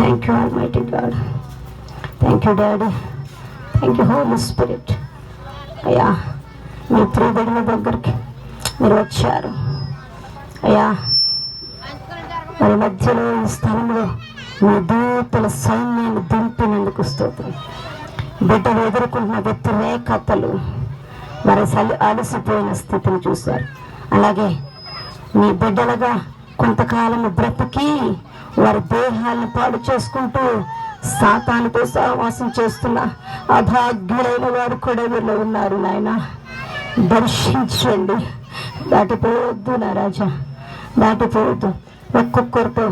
Thank you almighty God. Thank you daddy. Thank you Holy Spirit. అయ్యా మీ ప్రియబడిన దగ్గరికి మీరు వచ్చారు అయ్యా. మరి మధ్యలో ఈ స్థలంలో మీ దూతల సైన్యాన్ని దింపినందుకు స్తోత్రం. బిడ్డలు ఎదుర్కొంటున్న వ్యతిరేకతలు, వారి అలసిపోయిన స్థితిని చూశారు. అలాగే మీ బిడ్డలుగా కొంతకాలము బ్రతికి వారి దేహాలను పాడు చేసుకుంటూ సాతానుతో సహవాసం చేస్తున్న అభాగ్యులైన వారు కూడా వీళ్ళు ఉన్నారు. నాయన దర్శించండి. దాటిపోవద్దు నా రాజా, దాటిపోవద్దు. ఒక్కొక్కరితో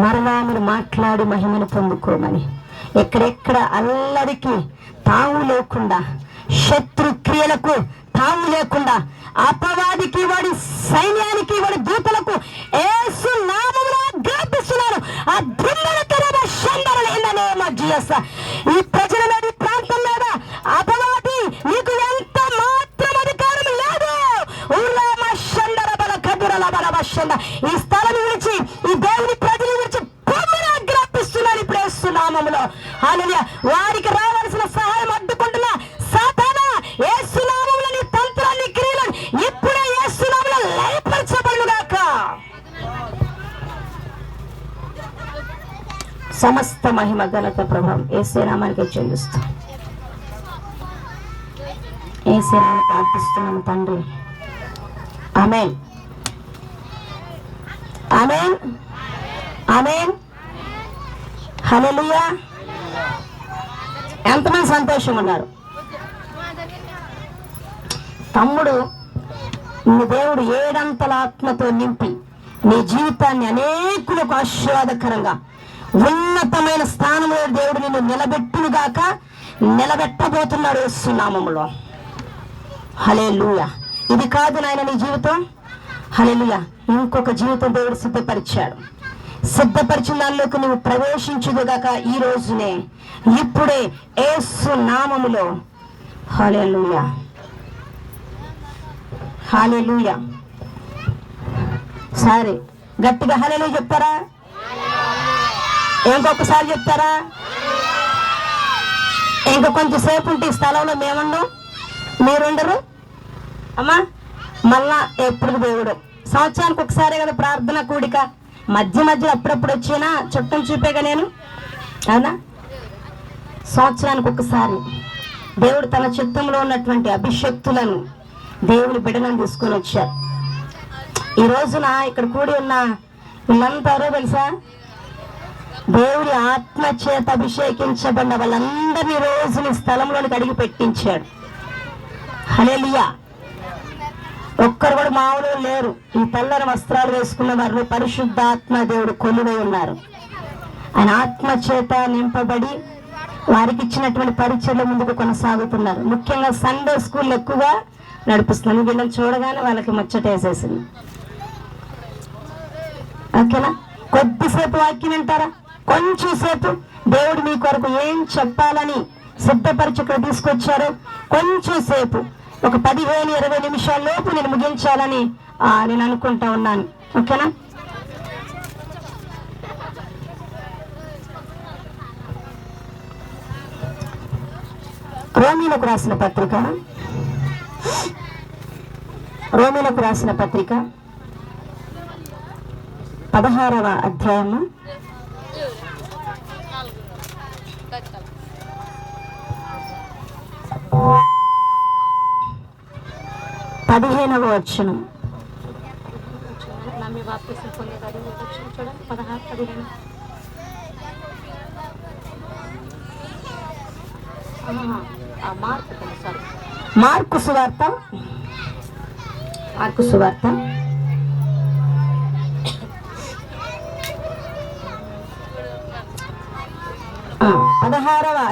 మరలా మీరు మాట్లాడి మహిమను పొందుకోమని, ఎక్కడెక్కడ అల్లరికి తావు లేకుండా, శత్రు క్రియలకు తావు లేకుండా, అపవాదికి వాడి సైన్యానికి వాడి దూతలకు యేసు నామములో ఆజ్ఞాపిస్తున్నాను. ఆ ఈ ప్రజల మీద, ఈ ప్రాంతం మీద అపవాది నీకు ఎంత మాత్రం అధికారం లేదు. ఈ స్థలం గురించి, ఈ దేవుని ప్రజల గురించి ఆజ్ఞాపిస్తున్నాను ఇప్పుడు యేసు నామములో. హల్లెలూయా. వారికి రావాల్సిన సహాయం అడ్డుకుంటున్నా సాతానా, యేసు నామములో నీ తంత్రాన్ని, క్రియలను ఇప్పుడే యేసు నామములో లయపరచబడుగాక. సమస్త మహిమ ఘనత ప్రభావం యేసు నామానికి చెల్లిస్తాం. యేసు నామములో ప్రార్థిస్తున్నాము తండ్రి. ఆమేన్, ఆమేన్, ఆమేన్. హల్లెలూయా. ఎంతమంది సంతోషం ఉన్నారు? తమ్ముడు, నీ దేవుడు ఏడంతల ఆత్మతో నింపి నీ జీవితాన్ని అనేకులకు ఆశీర్వాదకరంగా ఉన్నతమైన స్థానంలో దేవుడు నిన్ను నిలబెట్టునుగాక, నిలబెట్టబోతున్నాడు యేసు నామములో. హల్లెలూయా. ఇది కాదు నాయన నీ జీవితం. హల్లెలూయా. ఇంకొక జీవితం దేవుడు సిద్ధపరిచాడు. సిద్ధపరిచిన దానిలోకి నువ్వు ప్రవేశించుదుగాక ఈ రోజునే, ఇప్పుడే యేసు నామములో. హల్లెలూయా, హల్లెలూయా. సరే, గట్టిగా హల్లెలూయా చెప్తారా? ఇంకొకసారి చెప్తారా? ఇంక కొంచెంసేపు ఉంటే ఈ స్థలంలో మేముండం, మీరుండరు అమ్మా. మళ్ళా ఎప్పుడు దేవుడు సంవత్సరానికి ఒకసారి కదా ప్రార్థన కూడిక, మధ్య మధ్యలో అప్పుడప్పుడు వచ్చినా చుట్టం చూపేగా నేను, అవునా? సంవత్సరానికి ఒకసారి దేవుడు తన చిత్తంలో ఉన్నటువంటి అభిషక్తులను, దేవుని బిడ్డలను తీసుకొని వచ్చారు. ఈ రోజున ఇక్కడ కూడి ఉన్న వీళ్ళంతా ఎవరో తెలుసా? దేవుడి ఆత్మ చేత అభిషేకించబడిన వాళ్ళందరినీ రోజుని స్థలంలోనికి అడిగి పెట్టించాడు. హల్లెలూయా. ఒక్కరు కూడా మామూలు లేరు. ఈ తెల్లని వస్త్రాలు వేసుకున్న వారిని పరిశుద్ధాత్మ దేవుడు కొలువై ఉన్నారు. ఆయన ఆత్మ చేత నింపబడి వారికి ఇచ్చినటువంటి పరిచయలు ముందుకు కొనసాగుతున్నారు. ముఖ్యంగా సండే స్కూల్ ఎక్కువగా నడిపిస్తున్నాను. వీళ్ళని చూడగానే వాళ్ళకి ముచ్చటేసేసింది. ఓకేనా? కొద్దిసేపు వాక్యం వింటారా? కొంచెం సేపు దేవుడు మీ కొరకు ఏం చెప్పాలని సిద్ధపరిచి ఇక్కడ తీసుకొచ్చారు. కొంచెం సేపు, ఒక 15-20 నిమిషాల లోపు నేను ముగించాలని నేను అనుకుంటా ఉన్నాను. ఓకేనా? రోమీలకు రాసిన పత్రిక 16వ అధ్యాయము 15వ వచనం. మార్కు సువార్త 16వ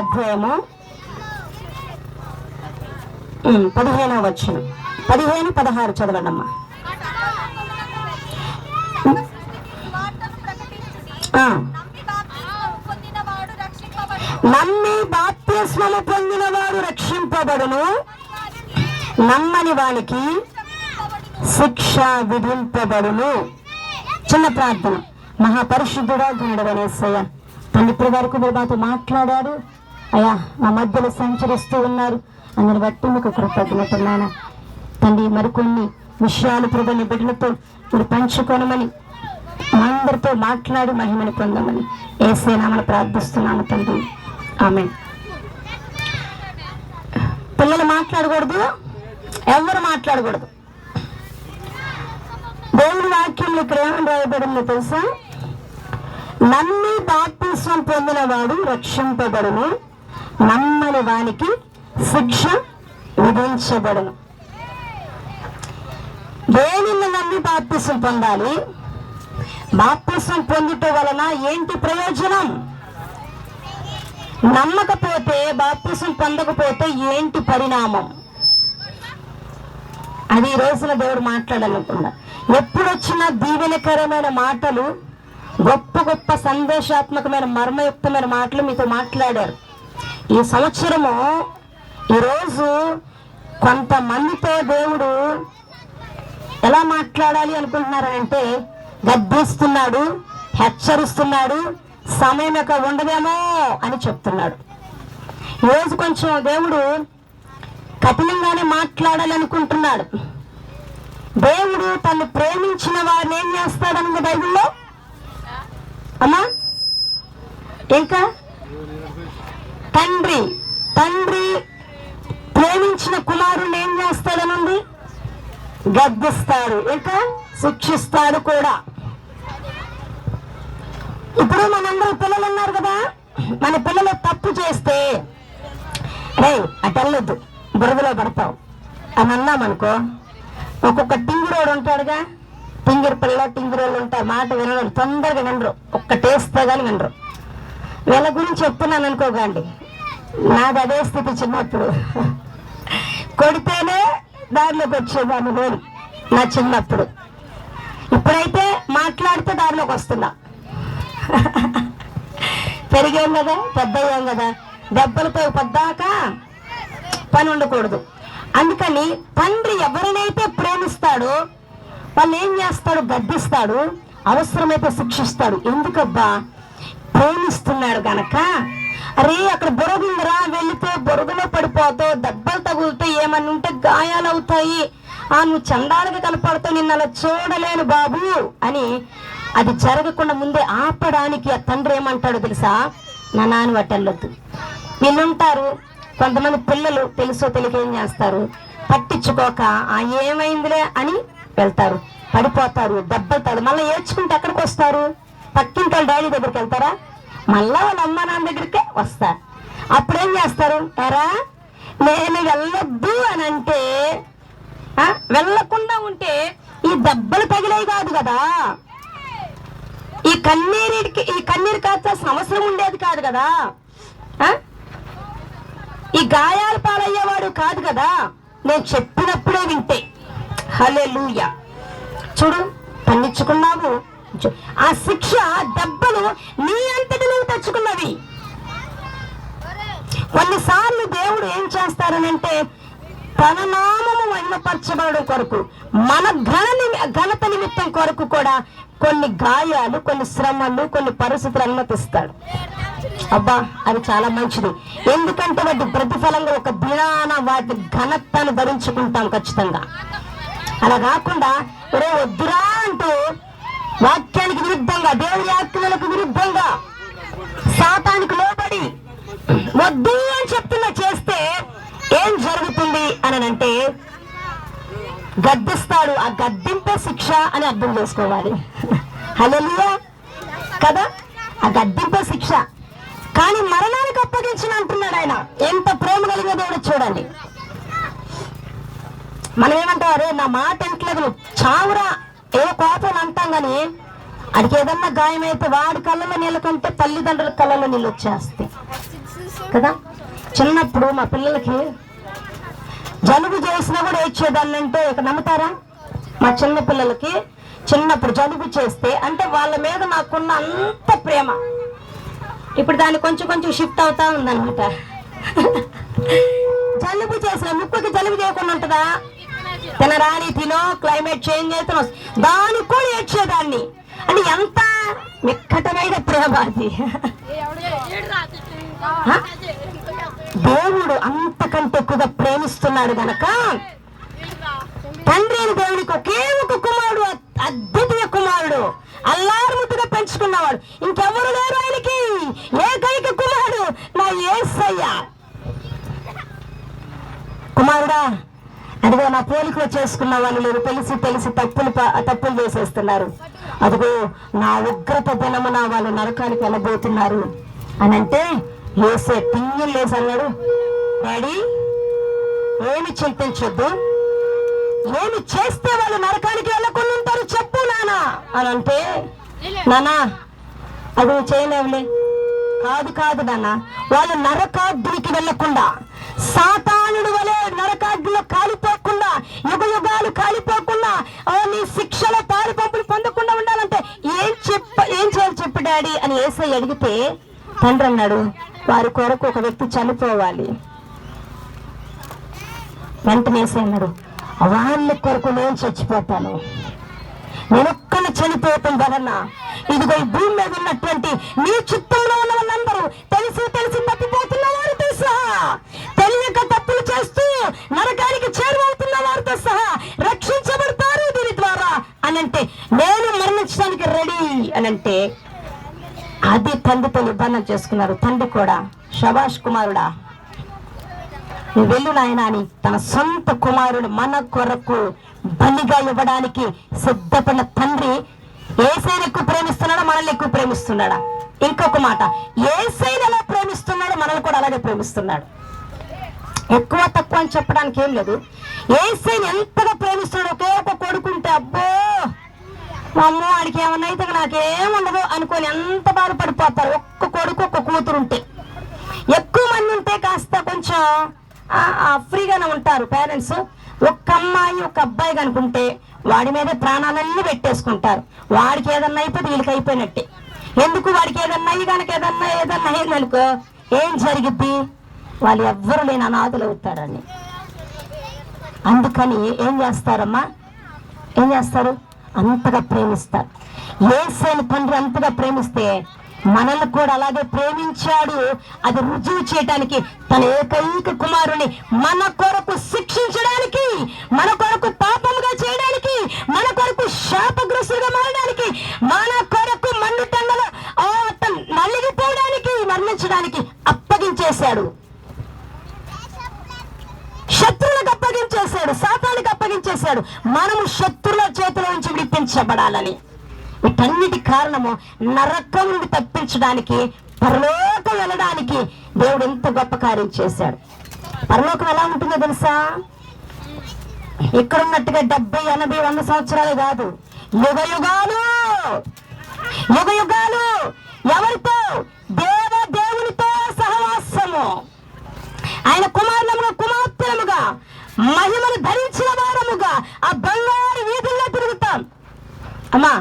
అధ్యాయము 15వ వచనం. 15-16 చదవండమ్మా. నమ్మి బాప్తిస్మము పొందినవాడు రక్షింపబడును, నమ్మని వానికి శిక్ష విధింపబడును. చిన్న ప్రార్థన. మహాపరిశుద్ధుడా, ఘనుడైన యేసయ్య, తను ఇప్పటి వరకు మీరు మాతో మాట్లాడారు అయ్యా, మా మధ్యలో సంచరిస్తూ ఉన్నారు. అందుని బట్టి మీకు కృతజ్ఞతలు తండ్రి. మరికొన్ని విషయాలు ప్రభు బిడ్డలతో మీరు పంచుకోనమని, మా అందరితో మాట్లాడి మహిమని పొందమని యేసే నామమున ప్రార్థిస్తున్నాను తండ్రి, ఆమేన్. పిల్లలు మాట్లాడకూడదు, ఎవరు మాట్లాడకూడదు. దేవుని వాక్యంలో ఇక్కడ ఏమని రాయబడిందో తెలుసా? నమ్మి బాప్తిస్మం పొందిన వాడు రక్షింపబడును, నమ్మని వానికి శిక్ష విధించబడును. దేనిని నమ్మి బాప్తిస్మం పొందాలి? బాప్తిస్మం పొందుట వలన ఏంటి ప్రయోజనం? నమ్మకపోతే, బాప్తిస్మం పొందకపోతే ఏంటి పరిణామం? అది ఈ రోజున దేవుడు మాట్లాడాలనుకున్నా. ఎప్పుడొచ్చినా దీవెనకరమైన మాటలు, గొప్ప గొప్ప సందేశాత్మకమైన మర్మయుక్తమైన మాటలు మీతో మాట్లాడారు. ఈ సంవత్సరము ఈరోజు కొంతమందితో దేవుడు ఎలా మాట్లాడాలి అనుకుంటున్నారంటే, గద్దిస్తున్నాడు, హెచ్చరిస్తున్నాడు, సమయం యొక్క ఉండదేమో అని చెప్తున్నాడు. ఈరోజు కొంచెం దేవుడు కఠినంగానే మాట్లాడాలి అనుకుంటున్నాడు. దేవుడు తను ప్రేమించిన వారిని ఏం చేస్తాడన్నది బైబిల్లో అమ్మా. ఇంకా తండ్రి ప్రేమించిన కుమారుణ్ణి ఏం చేస్తాడనుంది? గద్దిస్తాడు, ఇంకా శిక్షిస్తాడు కూడా. ఇప్పుడు మనందరూ పిల్లలు ఉన్నారు కదా, మన పిల్లలు తప్పు చేస్తే రే అటెళ్ళొద్దు, బురదలో పడతావు అని అన్నామనుకో, ఒక్కొక్క టింగిరోడు ఉంటాడుగా, టింగిరి పిల్ల టింగిరోళ్ళు ఉంటారు, మాట వినరు, తొందరగా వినరు, ఒక్కటేస్తే కానీ వినరు. వీళ్ళ గురించి చెప్తున్నాను అనుకోకండి, నాది అదే స్థితి. చిన్నప్పుడు కొడితేనే దారిలోకి వచ్చేదాన్ని నేను నా చిన్నప్పుడు. ఇప్పుడైతే మాట్లాడితే దారిలోకి వస్తున్నా. పెరిగాం కదా, పెద్ద అయ్యాం కదా, దెబ్బలతో పద్దాక పని ఉండకూడదు. అందుకని తండ్రి ఎవరినైతే ప్రేమిస్తాడో వాళ్ళు ఏం చేస్తాడు? గద్దిస్తాడు, అవసరమైతే శిక్షిస్తాడు. ఎందుకబ్బా? ప్రేమిస్తున్నాడు గనక. అరే అక్కడ బురదుందిరా, వెళితే బురదలో పడిపోతావు, దెబ్బలు తగులుతాయి, ఏమన్నా ఉంటే గాయాలు అవుతాయి, నువ్వు చండాలుగా కనపడతావు, నిన్ను అలా చూడలేను బాబు అని అది జరగకుండా ముందే ఆపడానికి ఆ తండ్రి ఏమంటాడో తెలుసా? నా నాన్న వట్టెళ్ళొద్దు. వీళ్ళుంటారు కొంతమంది పిల్లలు, తెలుసో తెలియక ఏం చేస్తారు? పట్టించుకోక ఏమైందిలే అని వెళ్తారు, పడిపోతారు, దెబ్బలు తాడు, మళ్ళీ ఏడ్చుకుంటే ఎక్కడికి వస్తారు? పక్కింటి వాళ్ళ డాడీ దగ్గరికి వెళ్తారా? మళ్ళా వాళ్ళ అమ్మ నాన్న దగ్గరికే వస్తారు. అప్పుడేం చేస్తారు? ఎరా నేను వెళ్ళొద్దు అని అంటే, వెళ్ళకుండా ఉంటే ఈ దెబ్బలు తగిలేవి కాదు కదా, ఈ కన్నీరు కాచాల్సిన అవసరం ఉండేది కాదు కదా, ఈ గాయాలు పాలయ్యేవాడు కాదు కదా, నేను చెప్పినప్పుడే వింటే. హల్లెలూయా. చూడు, పండించుకున్నావు, ఆ శిక్ష దెబ్బలు నీ అంతటి నువ్వు తెచ్చుకున్నవి. కొన్నిసార్లు దేవుడు ఏం చేస్తారనంటే, తన నామము మహిమపరచబడడం కొరకు, మన ఘనత నిమిత్తం కొరకు కూడా కొన్ని గాయాలు, కొన్ని శ్రమలు, కొన్ని పరిస్థితులు అనుమతిస్తాడు. అబ్బా, అది చాలా మంచిది. ఎందుకంటే వాటి ప్రతిఫలంగా ఒక దినాన వాటి ఘనతను ధరించుకుంటాం ఖచ్చితంగా. అలా కాకుండా ఒరే వద్దురా అంటూ వాక్యానికి విరుద్ధంగా, దేవుడి ఆజ్ఞలకు విరుద్ధంగా, శాతానికి లోబడి వద్దు అని చెప్తున్నా చేస్తే ఏం జరుగుతుంది అని అంటే, గద్దిస్తాడు. ఆ గద్దింపే శిక్ష అని అర్థం చేసుకోవాలి. హల్లెలూయా కదా, ఆ గద్దింపే శిక్ష. కానీ మరణానికి అప్పగించిన అంటున్నాడు ఆయన. ఎంత ప్రేమ కలిగిన దేవుడు చూడండి. మనం ఏమంటాం? అరే నా మాట ఎంటలేదు, నువ్వు చావురా, ఏదో కోపం అంటాం, కానీ అడికి ఏదన్నా గాయమైతే వాడి కళ్ళలో నీళ్ళ కంటే తల్లిదండ్రుల కళ్ళలో నీళ్ళు వచ్చేస్తాయి కదా. చిన్నప్పుడు మా పిల్లలకి జలుబు చేసినా కూడా ఏడ్చేదాన్ని అంటే ఇక నమ్ముతారా? మా చిన్న పిల్లలకి చిన్నప్పుడు జలుబు చేస్తే అంటే వాళ్ళ మీద నాకున్న అంత ప్రేమ ఇప్పుడు దాన్ని కొంచెం కొంచెం షిఫ్ట్ అవుతా ఉందన్నమాట. జలుబు చేసిన ముక్కుకి జలుబు చేయకుండా ఉంటుందా? తినరాని తినో, క్లైమేట్ చేంజ్ అయితే దానికి కూడా ఏడ్చేదాన్ని. అంటే ఎంత మిక్కటమైన ప్రేమ అది. దేవుడు అంతకంటే ఎక్కువగా ప్రేమిస్తున్నాడు గనక తండ్రి అయిన దేవునికి ఒకే ఒక కుమారుడు, అద్వితీయ కుమారుడు, అల్లారుముద్దుగా పెంచుకున్నవాడు, ఇంకెవరు లేరు ఆయనకి, ఏకైక కుమారుడు నా యేసయ్య. కుమారుడా, అదిగో నా పోలికలో చేసుకున్న వాళ్ళు లేరు, తెలిసి తప్పులు చేసేస్తున్నారు. అదిగో నా ఉగ్రత దినమున వాళ్ళు నరకానికి వెళ్ళబోతున్నారు అని అంటే యేసే టింగిల్ లేసి అన్నాడు, డాడీ ఏమి చింతించొద్దు, ఏమి చేస్తే వాళ్ళు నరకానికి వెళ్ళకుండా ఉంటారు చెప్పు నానా అని అంటే, నానా అది చేయలేవులే, కాదు నాన్న, వాళ్ళు నరకాగ్నికి వెళ్ళకుండా, సాతానుడు వలె నరకాగ్నిలో కాలిపోకుండా, యుగాలు కాలిపోకుండా, నీ శిక్షలో పారిపంపులు పొందకుండా ఉండాలంటే ఏం చేయాలి చెప్పు డాడీ అని యేసయ్య అడిగితే తండ్రి అన్నాడు, వారి కొరకు ఒక వ్యక్తి చనిపోవాలి. వెంటనే యేసయ్య అన్నాడు, వాళ్ళ కొరకు నేను చచ్చిపోతాను, నేనొక్కని చనిపోవటం వలన ఇదిగో ఈ భూమి మీద ఉన్నటువంటి నీ చిత్తంలో ఉన్న వాళ్ళందరూ తెలిసి తప్పిపోతున్న వారితో సహా, తెలియక తప్పులు చేస్తూ నరకానికి చేరువవుతున్న వారితో సహా రక్షించబడతారు దీని ద్వారా అనంటే, నేను మరణించడానికి రెడీ అనంటే అది తండ్రితో నిబంధన చేసుకున్నారు. తండ్రి కూడా శబాష్ కుమారుడా, నువ్వు వెళ్ళు నాయనా అని తన సొంత కుమారుడు మన కొరకు బలిగా ఇవ్వడానికి సిద్ధపడిన తండ్రి యేసయ్యను ఎక్కువ ప్రేమిస్తున్నాడా, మనల్ని ఎక్కువ ప్రేమిస్తున్నాడా? ఇంకొక మాట, యేసయ్యను ఎలా ప్రేమిస్తున్నాడో మనల్ని కూడా అలాగే ప్రేమిస్తున్నాడు. ఎక్కువ తక్కువ అని చెప్పడానికి ఏం లేదు. యేసయ్యను ఎంతగా ప్రేమిస్తున్నాడు, ఒకే ఒక కొడుకుంటే అబ్బో అమ్మో వాడికి ఏమన్నా అయితే నాకేముండదు అనుకొని ఎంత బాధపడిపోతారు. ఒక్క కొడుకు ఒక్క కూతురు ఉంటే. ఎక్కువ మంది ఉంటే కాస్త కొంచెం ఫ్రీగానే ఉంటారు పేరెంట్స్. ఒక్క అమ్మాయి ఒక అబ్బాయి కనుకుంటే వాడి మీద ప్రాణాలన్నీ పెట్టేసుకుంటారు. వాడికి ఏదన్నా అయిపోతే వీళ్ళకి అయిపోయినట్టే. ఎందుకు వాడికి ఏదన్నా అయ్యి కనుక ఏదన్నా అయిందనుకో ఏం జరిగిద్ది, వాళ్ళు ఎవ్వరు లేని అనాథులు అవుతారని. అందుకని ఏం చేస్తారమ్మా, ఏం చేస్తారు, అంతగా ప్రేమిస్తారు. యేసయ్యను తండ్రి అంతగా ప్రేమిస్తే మనల్ని కూడా అలాగే ప్రేమించాడు. అది రుజువు చేయడానికి తన ఏకైక కుమారుని మన కొరకు శిక్షించడానికి, మన కొరకు పాపముగా చేయడానికి, మన కొరకు శాపగ్రస్తులుగా మారడానికి, మన కొరకు మండుటండలో నలిగిపోవడానికి, మరణించడానికి అప్పగించేశాడు. శత్రువులకు అప్పగించేశాడు, సాతానికి అప్పగించేశాడు. మనము శత్రువుల చేతిలో నుంచి విడిపించబడాలని. వీటన్నిటి కారణము నరకం నుండి తప్పించడానికి, పరలోకం వెళ్ళడానికి దేవుడు ఎంత గొప్ప కార్యం చేశాడు. పరలోకం ఎలా ఉంటుందో తెలుసా, ఇక్కడ ఉన్నట్టుగా 70, 80, 100 సంవత్సరాలు కాదు, యుగ యుగాలు. ఎవరితో? దేవునితో సహవాసము. ఆయన కుమార్తెలముగా మహిమను ధరించిన వారముగా ఆ బంగారు వీధుల్లో తిరుగుతాం. అమ్మా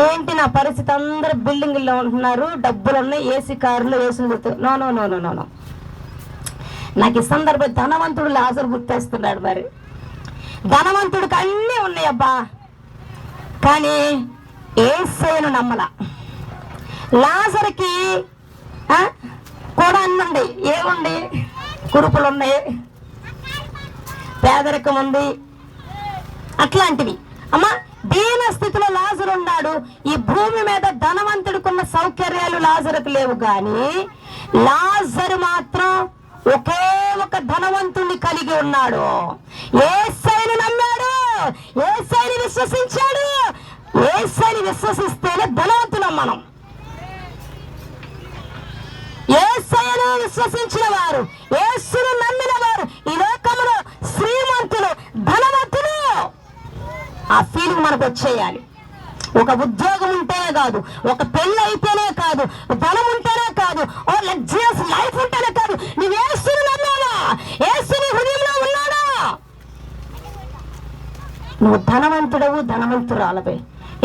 ఏంటి నా పరిస్థితి, అందరు బిల్డింగుల్లో ఉంటున్నారు, డబ్బులు ఉన్నాయి, ఏసీ కారులో వేసుకుని గుర్తు. నో. నాకు ఈ సందర్భం ధనవంతుడు లాజరు గుర్తేస్తున్నాడు. మరి ధనవంతుడికి అన్నీ ఉన్నాయి అబ్బా, కానీ యేసయ్యను నమ్మల. లాజరుకి కూడా అన్నీ ఉన్నాయి, ఏముంది, కురుపులు ఉన్నాయి, పేదరికం ఉంది, అట్లాంటివి. అమ్మా దీన స్థితిలో లాజరు ఉన్నాడు. ఈ భూమి మీద ధనవంతుడికున్న సౌకర్యాలు లాజరుకు లేవు, కానీ లాజరు మాత్రం ఒకే ఒక ధనవంతుణ్ణి కలిగి ఉన్నాడు. యేసయ్యను నమ్మాడు, యేసయ్యను విశ్వసించాడు. యేసయ్యను విశ్వసిస్తేనే ధనవంతులం మనం. యేసయ్యను విశ్వసించిన వారు, యేసును నమ్మిన వారు ఈ లోకంలో శ్రీమంతులు, ధనవంతులు. ఆ ఫీలింగ్ మనకు వచ్చేయాలి. ఒక ఉద్యోగం ఉంటేనే కాదు, ఒక పెళ్లి అయితేనే కాదు, ధనం ఉంటేనే కాదు, ఓ లగ్జరియస్ లైఫ్ ఉంటేనే కాదు, నువ్వు యేసును నమ్మావా, యేసుని హృదయంలో ఉన్నాడా, నువ్వు ధనవంతురాలవే.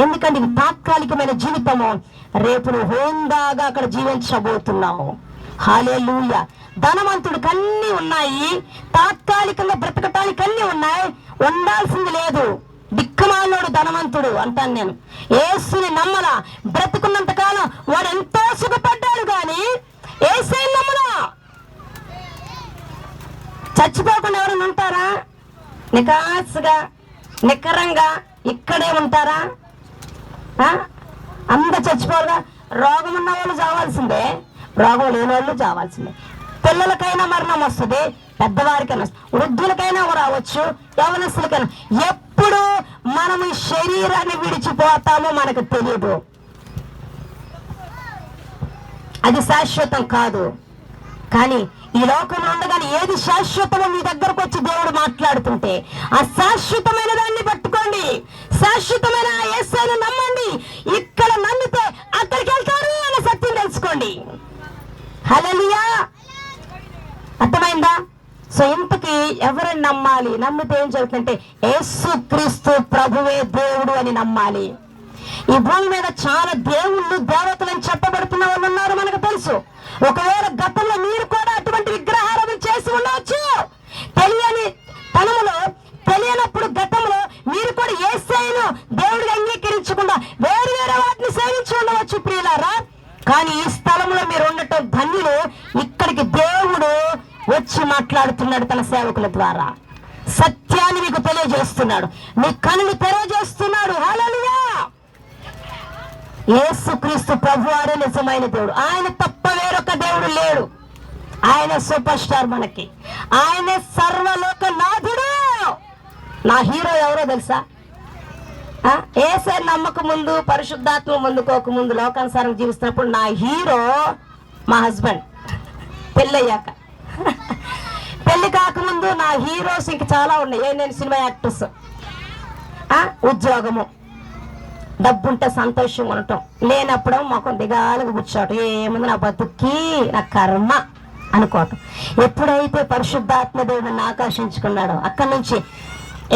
ఎందుకంటే ఇది తాత్కాలికమైన జీవితము, రేపు నువ్వు హోందాగా అక్కడ జీవించబోతున్నావు. హల్లెలూయా. ధనవంతుడికి అన్నీ ఉన్నాయి, తాత్కాలికంగా బ్రతకటానికి అన్నీ ఉన్నాయి, ఉండాల్సింది లేదు. దిక్కుమాలోడు ధనవంతుడు అంటాను నేను. యేసుని నమ్మలా, బ్రతుకున్నంత కాలం వాడు ఎంతో సుఖపడ్డాడు కానీ యేసుని నమ్మలా. చచ్చిపోకుండా ఎవరైనా ఉంటారా? నికాసుగా నికరంగా ఇక్కడే ఉంటారా? అంత చచ్చిపోరుగా. రోగం ఉన్న వాళ్ళు చావాల్సిందే, రోగం లేని వాళ్ళు చావాల్సిందే. పిల్లలకైనా మరణం వస్తుంది, పెద్దవారికైనా వస్తుంది, వృద్ధులకైనా రావచ్చు, యవనస్తులకైనా. ఎప్పుడు మనం ఈ శరీరాన్ని విడిచిపోతామో మనకు తెలియదు. అది శాశ్వతం కాదు. కానీ ఈ లోకంలో ఉండగానే ఏది శాశ్వతమో మీ దగ్గరకు వచ్చి దేవుడు మాట్లాడుతుంటే ఆ శాశ్వతమైన దాన్ని పట్టుకోండి. శాశ్వతమైన యేసుని నమ్మండి. ఇక్కడ నమ్మితే అక్కడికి వెళ్తారు అనే సత్యం తెలుసుకోండి. హల్లెలూయా. అర్థమైందా? సో ఇంతకీ ఎవరిని నమ్మాలి? నమ్మితే ఏం జరుగుతుందంటే యేసు క్రీస్తు ప్రభువే దేవుడు అని నమ్మాలి. ఈ భూమి మీద చాలా దేవుళ్ళు దేవతలను చెప్పబడుతున్న వాళ్ళు ఉన్నారు, మనకు తెలుసు. ఒకవేళ గతంలో మీరు కూడా అటువంటి విగ్రహారాధన చేసి ఉండవచ్చు. తెలియని తనములో తెలియనప్పుడు గతంలో మీరు కూడా యేసయ్యను దేవుడిగా అంగీకరించకుండా వేరు వేరే వాటిని సేవించి ఉండవచ్చు ప్రియులారా. కానీ ఈ స్థలంలో మీరు ఉండటం ధన్యులు. ఇక్కడికి దేవుడు వచ్చి మాట్లాడుతున్నాడు తన సేవకుల ద్వారా. సత్యాన్ని మీకు తెలియజేస్తున్నాడు, మీ కనులు తెలియజేస్తున్నాడు. హల్లెలూయా. యేసుక్రీస్తు ప్రభువారే నిజమైన దేవుడు. ఆయన తప్ప వేరొక దేవుడు లేడు. ఆయన సూపర్ స్టార్ మనకి. ఆయన సర్వలోక నాథుడు. నా హీరో ఎవరో తెలుసా? యేసయ్య నమ్మక ముందు, పరిశుద్ధాత్మ ముందుకోక ముందు, లోకానుసారం జీవిస్తున్నప్పుడు నా హీరో మా హస్బెండ్. పెళ్ళయ్యాక, పెళ్లి కాకముందు నా హీరోస్ ఇంక చాలా ఉన్నాయి. నేను సినిమా యాక్టర్స్. ఉద్యోగము, డబ్బుంటే సంతోషంగా ఉండటం, లేనప్పుడు మొఖం దిగాలుగా కూర్చోవటం, ఏముంది నా బతుక్కి నా కర్మ అనుకోవటం. ఎప్పుడైతే పరిశుద్ధాత్మ దేవుడు నన్ను ఆకర్షించుకున్నాడో అక్కడి నుంచి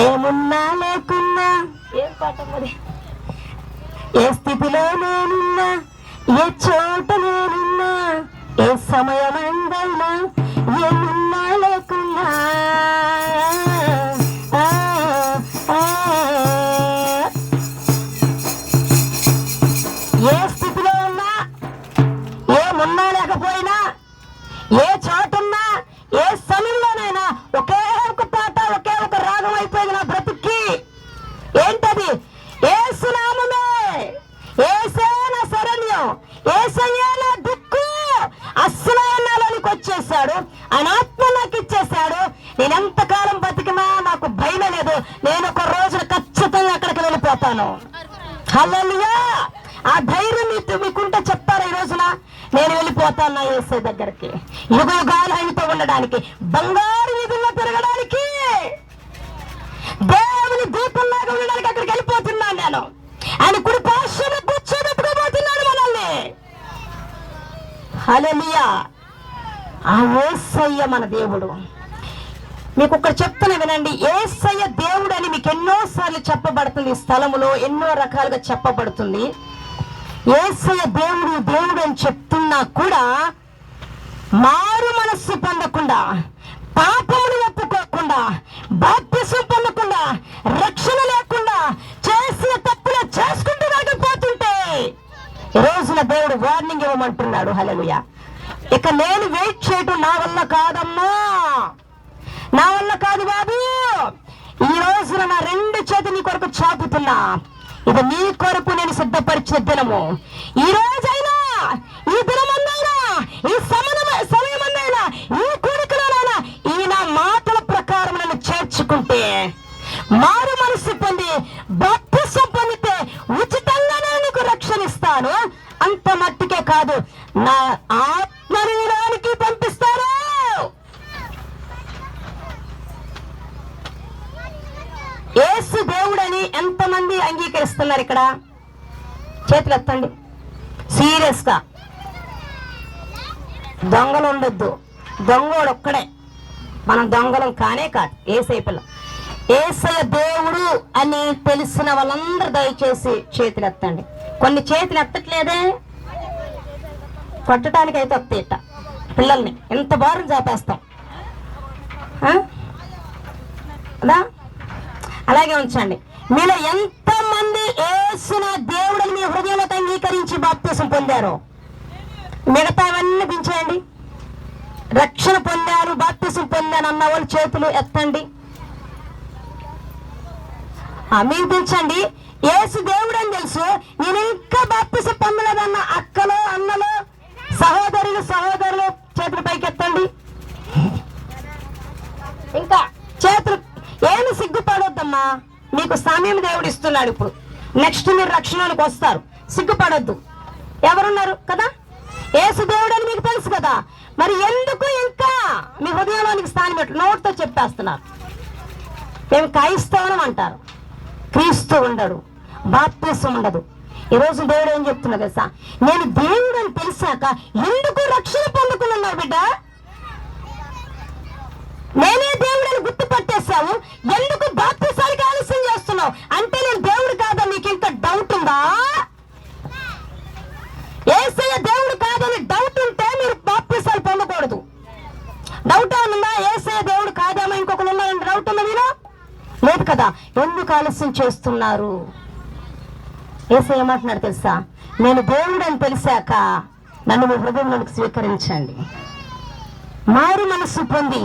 ఏమున్నా లేకున్నా, ఏం పాట మరి, ఏ స్థితిలో నేనున్నా, ఏ చోట నేనున్నా, ఏ సమయమందైనా, ఏమున్నా లేకున్నా, ఏ స్థితిలో ఉన్నా, ఏమున్నా లేకపోయినా, ఏ చోటున్నా, ఏ సమయంలోనైనా ఒకే ఒక పాట, ఒకే ఒక రాగం అయిపోయింది నా బ్రతుక్కి. ఏంటది? యేసు నామమే. యేసే నా శరణ్యం, యేసయ్యే నా దిక్కు. అస్సలు నాలోనికి వచ్చేసాడు, ఆయన ఆత్మ నాకు ఇచ్చేసాడు. నేను ఎంతకాలం బతికినా నాకు భయం లేదు. నేను ఒక రోజున ఖచ్చితంగా అక్కడికి వెళ్ళిపోతాను. హల్లెలూయా. ఆ ధైర్యం మీకుంటే చెప్తారా ఈ రోజున? నేను వెళ్ళిపోతాను నా యేసయ్య దగ్గరికి, యుగయుగాలు ఆయనతో ఉండడానికి, బంగారు వీధుల్లో తిరగడానికి, దేవుని దీపంలాగా ఉండడానికి అక్కడికి వెళ్ళిపోతున్నాను నేను. ఆయన కుడి పార్శ్వంలో కూర్చోబెట్టుకోబోతున్నాడు మనల్ని. హల్లెలూయా. ఆ యేసయ్య మన దేవుడు. మీకు ఒకటి చెప్తున్నా వినండి. యేసయ్య దేవుడు అని మీకు ఎన్నోసార్లు చెప్పబడుతుంది, ఈ స్థలములో ఎన్నో రకాలుగా చెప్పబడుతుంది. యేసయ్య దేవుడు దేవుడు అని చెప్తున్నా కూడా మారు మనస్సు పొందకుండా, పాపమును ఒప్పుకోకుండా, బాప్తిసం పొందకుండా, రక్షణ లేకుండా చేసిన తప్పులు చేసుకుంటూ వెళ్ళిపోతుంటే ఈ రోజున దేవుడు వార్నింగ్ ఇవ్వమంటున్నాడు. హల్లెలూయా. ఇక నేను వెయిట్ చేయడం నా వల్ల కాదమ్మా, నా వల్ల కాదు బాబు. ఈ రోజున నా రెండు చేతులు నీ కొరకు చాపుతున్నా. ఇది నీ కొరకు నేను సిద్ధపరిచిన దినము. ఈ రోజైనా, ఈ దినమన్నైనా, ఈ సమయమన్నైనా, ఈ కూడికలోనైనా ఈ నా మాటల ప్రకారం నన్ను చేర్చుకుంటే, మారు మనసు పొంది బాప్తిసం పొందితే ఉచితంగానే నీకు రక్షణ ఇస్తాను. అంత మట్టికే కాదు, నా ఆత్మరీరానికి పంపిస్తాను. యేసు దేవుడని ఎంతమంది అంగీకరిస్తున్నారు ఇక్కడ? చేతులు ఎత్తండి సీరియస్ గా. దొంగలు ఉండొద్దు, దొంగోడు ఒక్కడే, మనం దొంగలం కానే కాదు. యేసయ్య పిల్ల, యేసయ్య దేవుడు అని తెలిసిన వాళ్ళందరూ దయచేసి చేతులు ఎత్తండి. కొన్ని చేతులు ఎత్తట్లేదే, కొట్టడానికి అయితే వస్తాయిట పిల్లల్ని, ఎంత బారం చేపేస్తాం. అలాగే ఉంచండి. మీలో ఎంతమంది యేసున దేవుడిని మీ హృదయంలో అంగీకరించి బాప్తిసం పొందారో? మిగతావన్నీ దించేయండి. రక్షణ పొందారు, బాప్తిసం పొందాను అన్న వాళ్ళు చేతులు ఎత్తండి. మీరు దించండి. యేసు దేవుడు అని తెలుసు, నేను ఇంకా బాప్తిసం పొందలేదన్న అక్కలు, అన్నలు, సహోదరులు చేతులు పైకి ఎత్తండి. ఇంకా చేతులు ఏమి సిగ్గుపడొద్దమ్మా, మీకు సమయం దేవుడు ఇస్తున్నాడు. ఇప్పుడు నెక్స్ట్ మీరు రక్షణలోకి వస్తారు, సిగ్గుపడొద్దు. ఎవరున్నారు కదా, యేసు దేవుడు అని మీకు తెలుసు కదా, మరి ఎందుకు ఇంకా మీ హృదయంలోనికి స్థానం పెట్టు? నోటితో చెప్పేస్తున్నారు. మేము క్రైస్తవం అంటారు, క్రీస్తు ఉండడు, బాప్తిసం ఉండదు. ఈరోజు దేవుడు ఏం చెప్తున్నా తెలుసా? నేను దేవుడు అని తెలిసాక ఎందుకు రక్షణ పొందుకున్నావు బిడ్డ? నేనే దేవుడని గుర్తుపట్టేశావు, ఎందుకు బాప్తిసానికి ఆలస్యం చేస్తున్నావు? అంటే నేను దేవుడు కాదా నీకు ఇంకా డౌట్ ఉందా? యేసయ్య దేవుడు కాదని డౌట్ ఉంటే మీరు బాప్తిసాలు పొందకూడదు. డౌట్ ఏమన్నా? యేసయ్య దేవుడు కాదేమో ఇంకొకరు ఉన్నారని డౌట్ ఉందా మీరు? లేదు కదా. ఎందుకు ఆలస్యం చేస్తున్నారు? యేసయ్య ఏమంటున్నాడు తెలుసా? నేను దేవుడు అని తెలిసాక నన్ను మీ హృదయంలోకి స్వీకరించండి, మారు మనస్సు పొంది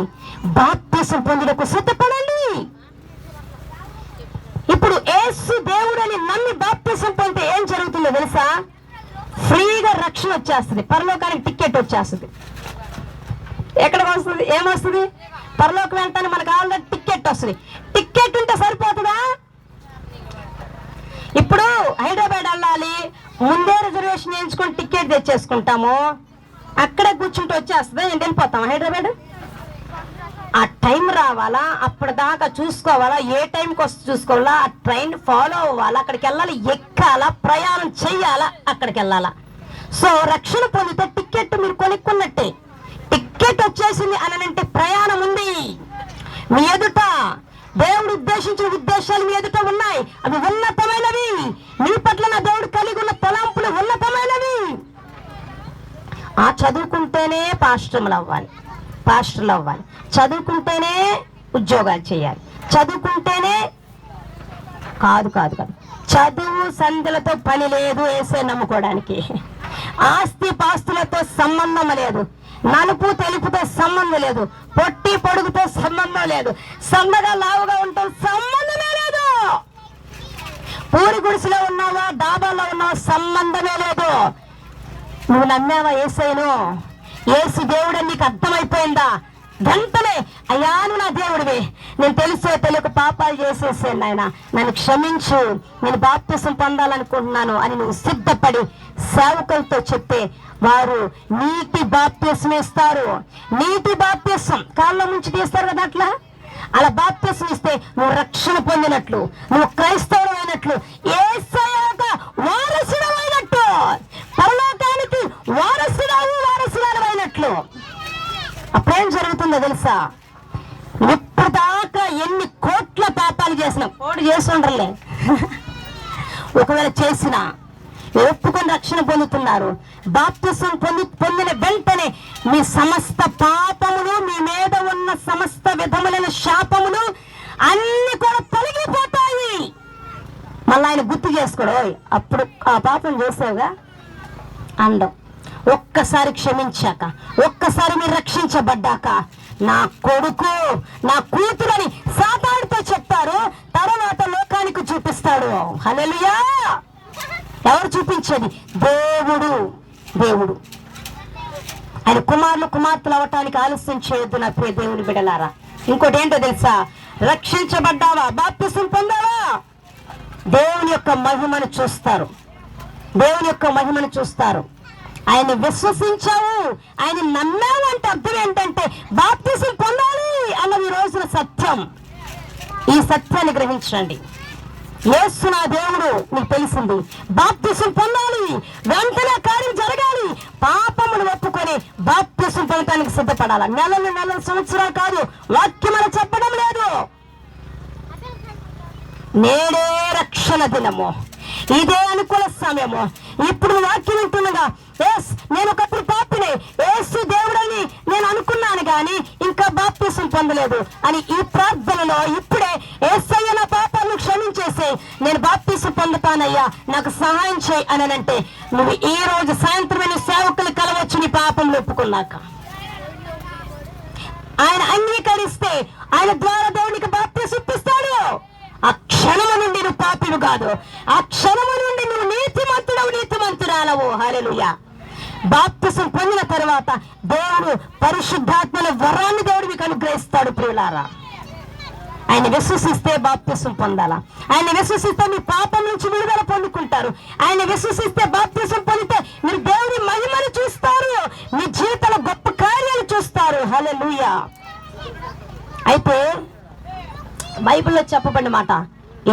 బాప్తిసం పొందుటకు సిద్ధపడండి. ఇప్పుడు యేసు దేవుడు అని నమ్మి బాప్తిసం పొందితే ఏం జరుగుతుందో తెలుసా? ఫ్రీగా రక్షణ వచ్చేస్తుంది, పరలోకానికి టికెట్ వచ్చేస్తుంది. ఎక్కడికి వస్తుంది? ఏమొస్తుంది? పరలోకం వెంటనే మనకు ఆల్రెడీ టికెట్ వస్తుంది. టికెట్ ఉంటే సరిపోతుందా? ఇప్పుడు హైదరాబాద్ వెళ్ళాలి, ముందే రిజర్వేషన్ చేయించుకొని టికెట్ తెచ్చేసుకుంటాము, అక్కడే కూర్చుంటూ వచ్చేస్తుంది, నేను వెళ్ళిపోతాం హైదరాబాద్. ఆ టైం రావాలా, అప్పటిదాకా చూసుకోవాలా, ఏ టైంకి వస్తే చూసుకోవాలా, ఆ ట్రైన్ ఫాలో అవ్వాలా, అక్కడికి వెళ్ళాలి, ఎక్కాలా, ప్రయాణం చెయ్యాలా, అక్కడికి వెళ్ళాలా. సో రక్షణ పొందితే టికెట్ మీరు కొనుక్కున్నట్టే. టికెట్ వచ్చేసింది అని అంటే ప్రయాణం ఉంది మీ ఎదుట. దేవుడు ఉద్దేశించిన ఉద్దేశాలు మీ ఎదుట ఉన్నాయి, అవి ఉన్నతమైనవి. మీ పట్ల నా దేవుడు కలిగి ఉన్న తలంపులు ఉన్నతమైనవి. ఆ చదువుకుంటేనే పాస్టర్లు అవ్వాలి, చదువుకుంటేనే ఉద్యోగాలు చేయాలి, చదువుకుంటేనే కాదు. చదువు సంధ్యలతో పని లేదు యేసే నమ్ముకోవడానికి. ఆస్తి పాస్తులతో సంబంధం లేదు, నలుపు తెలుపుతో సంబంధం లేదు, పొట్టి పొడుగుతో సంబంధం లేదు, సన్నగా లావుగా ఉంటాం సంబంధమే లేదు, పూరి గుడిసెలో ఉన్నావా డాబాల్లో ఉన్నావా సంబంధమే లేదు. నువ్వు నమ్మావా యేసయ్యను? యేసు దేవుడని నీకు అర్థమైపోయిందా? వెంటనే అయ్యా నువ్వు నా దేవుడివి, నేను తెలుసో తెలియక పాపాలు చేసేసాను నాయన, నన్ను క్షమించు, నేను బాప్తిసం పొందాలనుకుంటున్నాను అని నువ్వు సిద్ధపడి సేవకులతో చెప్తే వారు నీటి బాప్తిసం ఇస్తారు. నీటి బాప్తిసం కాళ్ళ నుంచి తీస్తారు కదా, అలా బాప్తిసం ఇస్తే నువ్వు రక్షణ పొందినట్లు, నువ్వు క్రైస్తవుడు అయినట్లు, యేసయ్యక వారసుడమైనట్టు, పరలోకానికి వారసురాలు. అప్పుడేం జరుగుతుందో తెలుసా? ఇప్పటిదాకా ఎన్ని కోట్ల పాపాలు చేసినా, కోటి చేసి ఉండరులే, ఒకవేళ చేసినా ఒప్పుకొని రక్షణ పొందుతున్నారు. బాప్తిసం పొందిన వెంటనే మీ సమస్త పాపములు, మీ మీద ఉన్న సమస్త విధములైన శాపములు అన్ని కూడా తొలగిపోతాయి. మళ్ళీ ఆయన గుర్తు చేసుకోడు, అప్పుడు ఆ పాపం చేసావుగా అండం. ఒక్కసారి క్షమించాక, ఒక్కసారి మీరు రక్షించబడ్డాక నా కొడుకు, నా కూతురని సాతానుతో చెప్తారు, తర్వాత లోకానికి చూపిస్తాడు. హల్లెలూయా! ఎవరు చూపించేది? దేవుడు. ఆయన కుమారులు కుమార్తెలు అవటానికి ఆలస్యం చేయొద్దు నా ప్రియ దేవుని బిడ్డలారా. ఇంకోటి ఏంటో తెలుసా? రక్షించబడ్డావా, బాప్తిసం పొందావా, దేవుని యొక్క మహిమను చూస్తారు. ఆయన విశ్వసించావు, ఆయన నమ్మావు అంటే అర్థం ఏంటంటే బాప్తిసం పొందాలి అన్నది ఈ రోజున సత్యం. ఈ సత్యాన్ని గ్రహించండి. యేసు నా దేవుడు నీకు తెలిసింది, బాప్తిసం పొందాలి, వెంటనే కార్యం జరగాలి, పాపమును ఒప్పుకొని బాప్తిసం పొందడానికి సిద్ధపడాలి. నెలలు సంవత్సరాలు కాదు, వాక్యం అని చెప్పడం లేదు. నేడే రక్షణ దినము, ఇదే అనుకూల సమయము. ఇప్పుడు వాక్యం వింటుండగా నేను ఒకప్పుడు పాపిని, యేసు దేవుడని నేను అనుకున్నాను కానీ ఇంకా బాప్తిసం పొందలేదు అని ఈ ప్రార్థనలో ఇప్పుడే యేసయ్య నా పాపాలను క్షమించేసి వస్తుంది, నేను బాప్తీసం పొందుతానయ్యా, నాకు సహాయం చేయి అని అంటే, నువ్వు ఈ రోజు సాయంత్రమైన సేవకులు కలవచ్చు. నీ పాపం ఒప్పుకున్నాక ఆయన అంగీకరిస్తే ఆయన ద్వారా దేవునికి బాప్తీసం ఇప్పిస్తాడు. ఆ క్షణము నుండి నువ్వు పాపిడు కాదు, ఆ క్షణము నుండి నువ్వు నీతిమంతుడవు, నీతిమంతురాలవు. హల్లెలూయా. బాప్తిసం పొందిన తర్వాత దేవుడు పరిశుద్ధాత్మల వరాన్ని దేవుడు మీకు అనుగ్రహిస్తాడు. ప్రియులారా, ఆయన విశ్వసిస్తే బాప్తిసం పొందాలా, ఆయన విశ్వసిస్తే మీ పాపం నుంచి విడుదల పొందుకుంటారు, ఆయన విశ్వసిస్తే బాప్తిసం పొందితే మీరు దేవుని మహిమను చూస్తారు, మీ జీవితంలో గొప్ప కార్యాలు చూస్తారు. హల్లెలూయా. అయితే బైబిల్లో చెప్పబడిన మాట,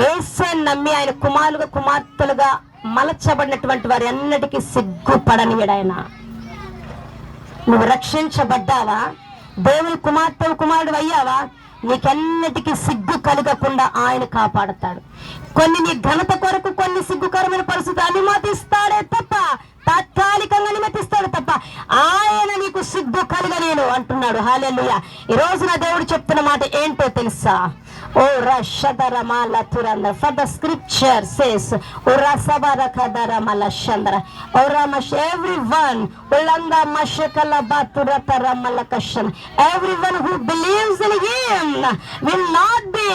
యేసుని నమ్మి ఆయన కుమారులుగా కుమార్తెలుగా మలచబడినటువంటి వారి అన్నిటికీ సిగ్గుపడనియడు ఆయన. నువ్వు రక్షించబడ్డావా, దేవుని కుమార్తె కుమారుడు అయ్యావా, నీకెన్నిటికీ సిగ్గు కలగకుండా ఆయన కాపాడతాడు. కొన్ని నీ ఘనత కొరకు కొన్ని సిగ్గుకరమైన పరిస్థితులు అనుమతిస్తాడే తప్ప, తాత్కాలికంగా అనుమతిస్తాడు తప్ప ఆయన నీకు సిగ్గు కలగలేను అంటున్నాడు. హల్లెలూయా. ఈ రోజు నా దేవుడు చెప్తున్న మాట ఏంటో తెలుసా? Oh Rashadara Malaturanda, for the scripture says, O Rasabara Kadara Malashandra, O Ramash, everyone, Ulanda Mashakala Baturatara Malakashan, everyone who believes in him will not be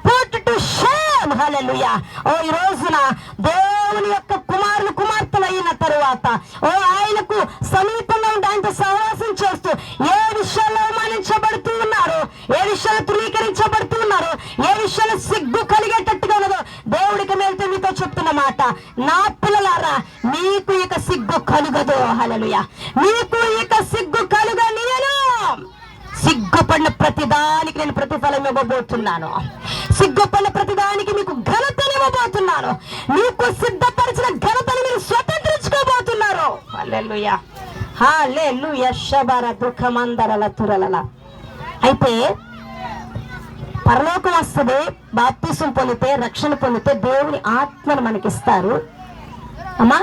put to shame. Hallelujah. Oh Rosana, దేవుని యొక్క కుమారులు కుమార్తెలు అయిన తరువాత, ఓ ఆయనకు సమీపంగా ఉండి ఆయనతో సహవాసం చేస్తూ ఏ విషయాల్లో అవమానించబడుతూ ఉన్నారు, ఏ విషయాలు ధృవీకరించబడుతూ ఉన్నారు, ఏ విషయాలు సిగ్గు కలిగేటట్టుగా ఉన్నదో దేవుడికి మేలుతో మీతో చెప్తున్న మాట, నా పిల్లలారా మీకు ఇక సిగ్గు కలుగదు. హల్లెలూయా. మీకు ఇక సిగ్గు కలుగనియను. సిగ్గుపడిన ప్రతిదానికి నేను ప్రతిఫలం ఇవ్వబోతున్నాను, సిగ్గుపడిన ప్రతిదానికి మీకు ఘనతనివ్వబోతున్నాను, మీకు సిద్ధపరిచిన ఘనతను మీరు స్వతంత్రించుకోబోతున్నారు. హల్లెలూయా. హల్లెలూయా. శబర దుఃఖమందరల తురలల. అయితే పరలోకం వస్తుంది, బాప్తిసం పొందితే, రక్షణ పొందితే దేవుని ఆత్మను మనకిస్తారు. అమ్మా,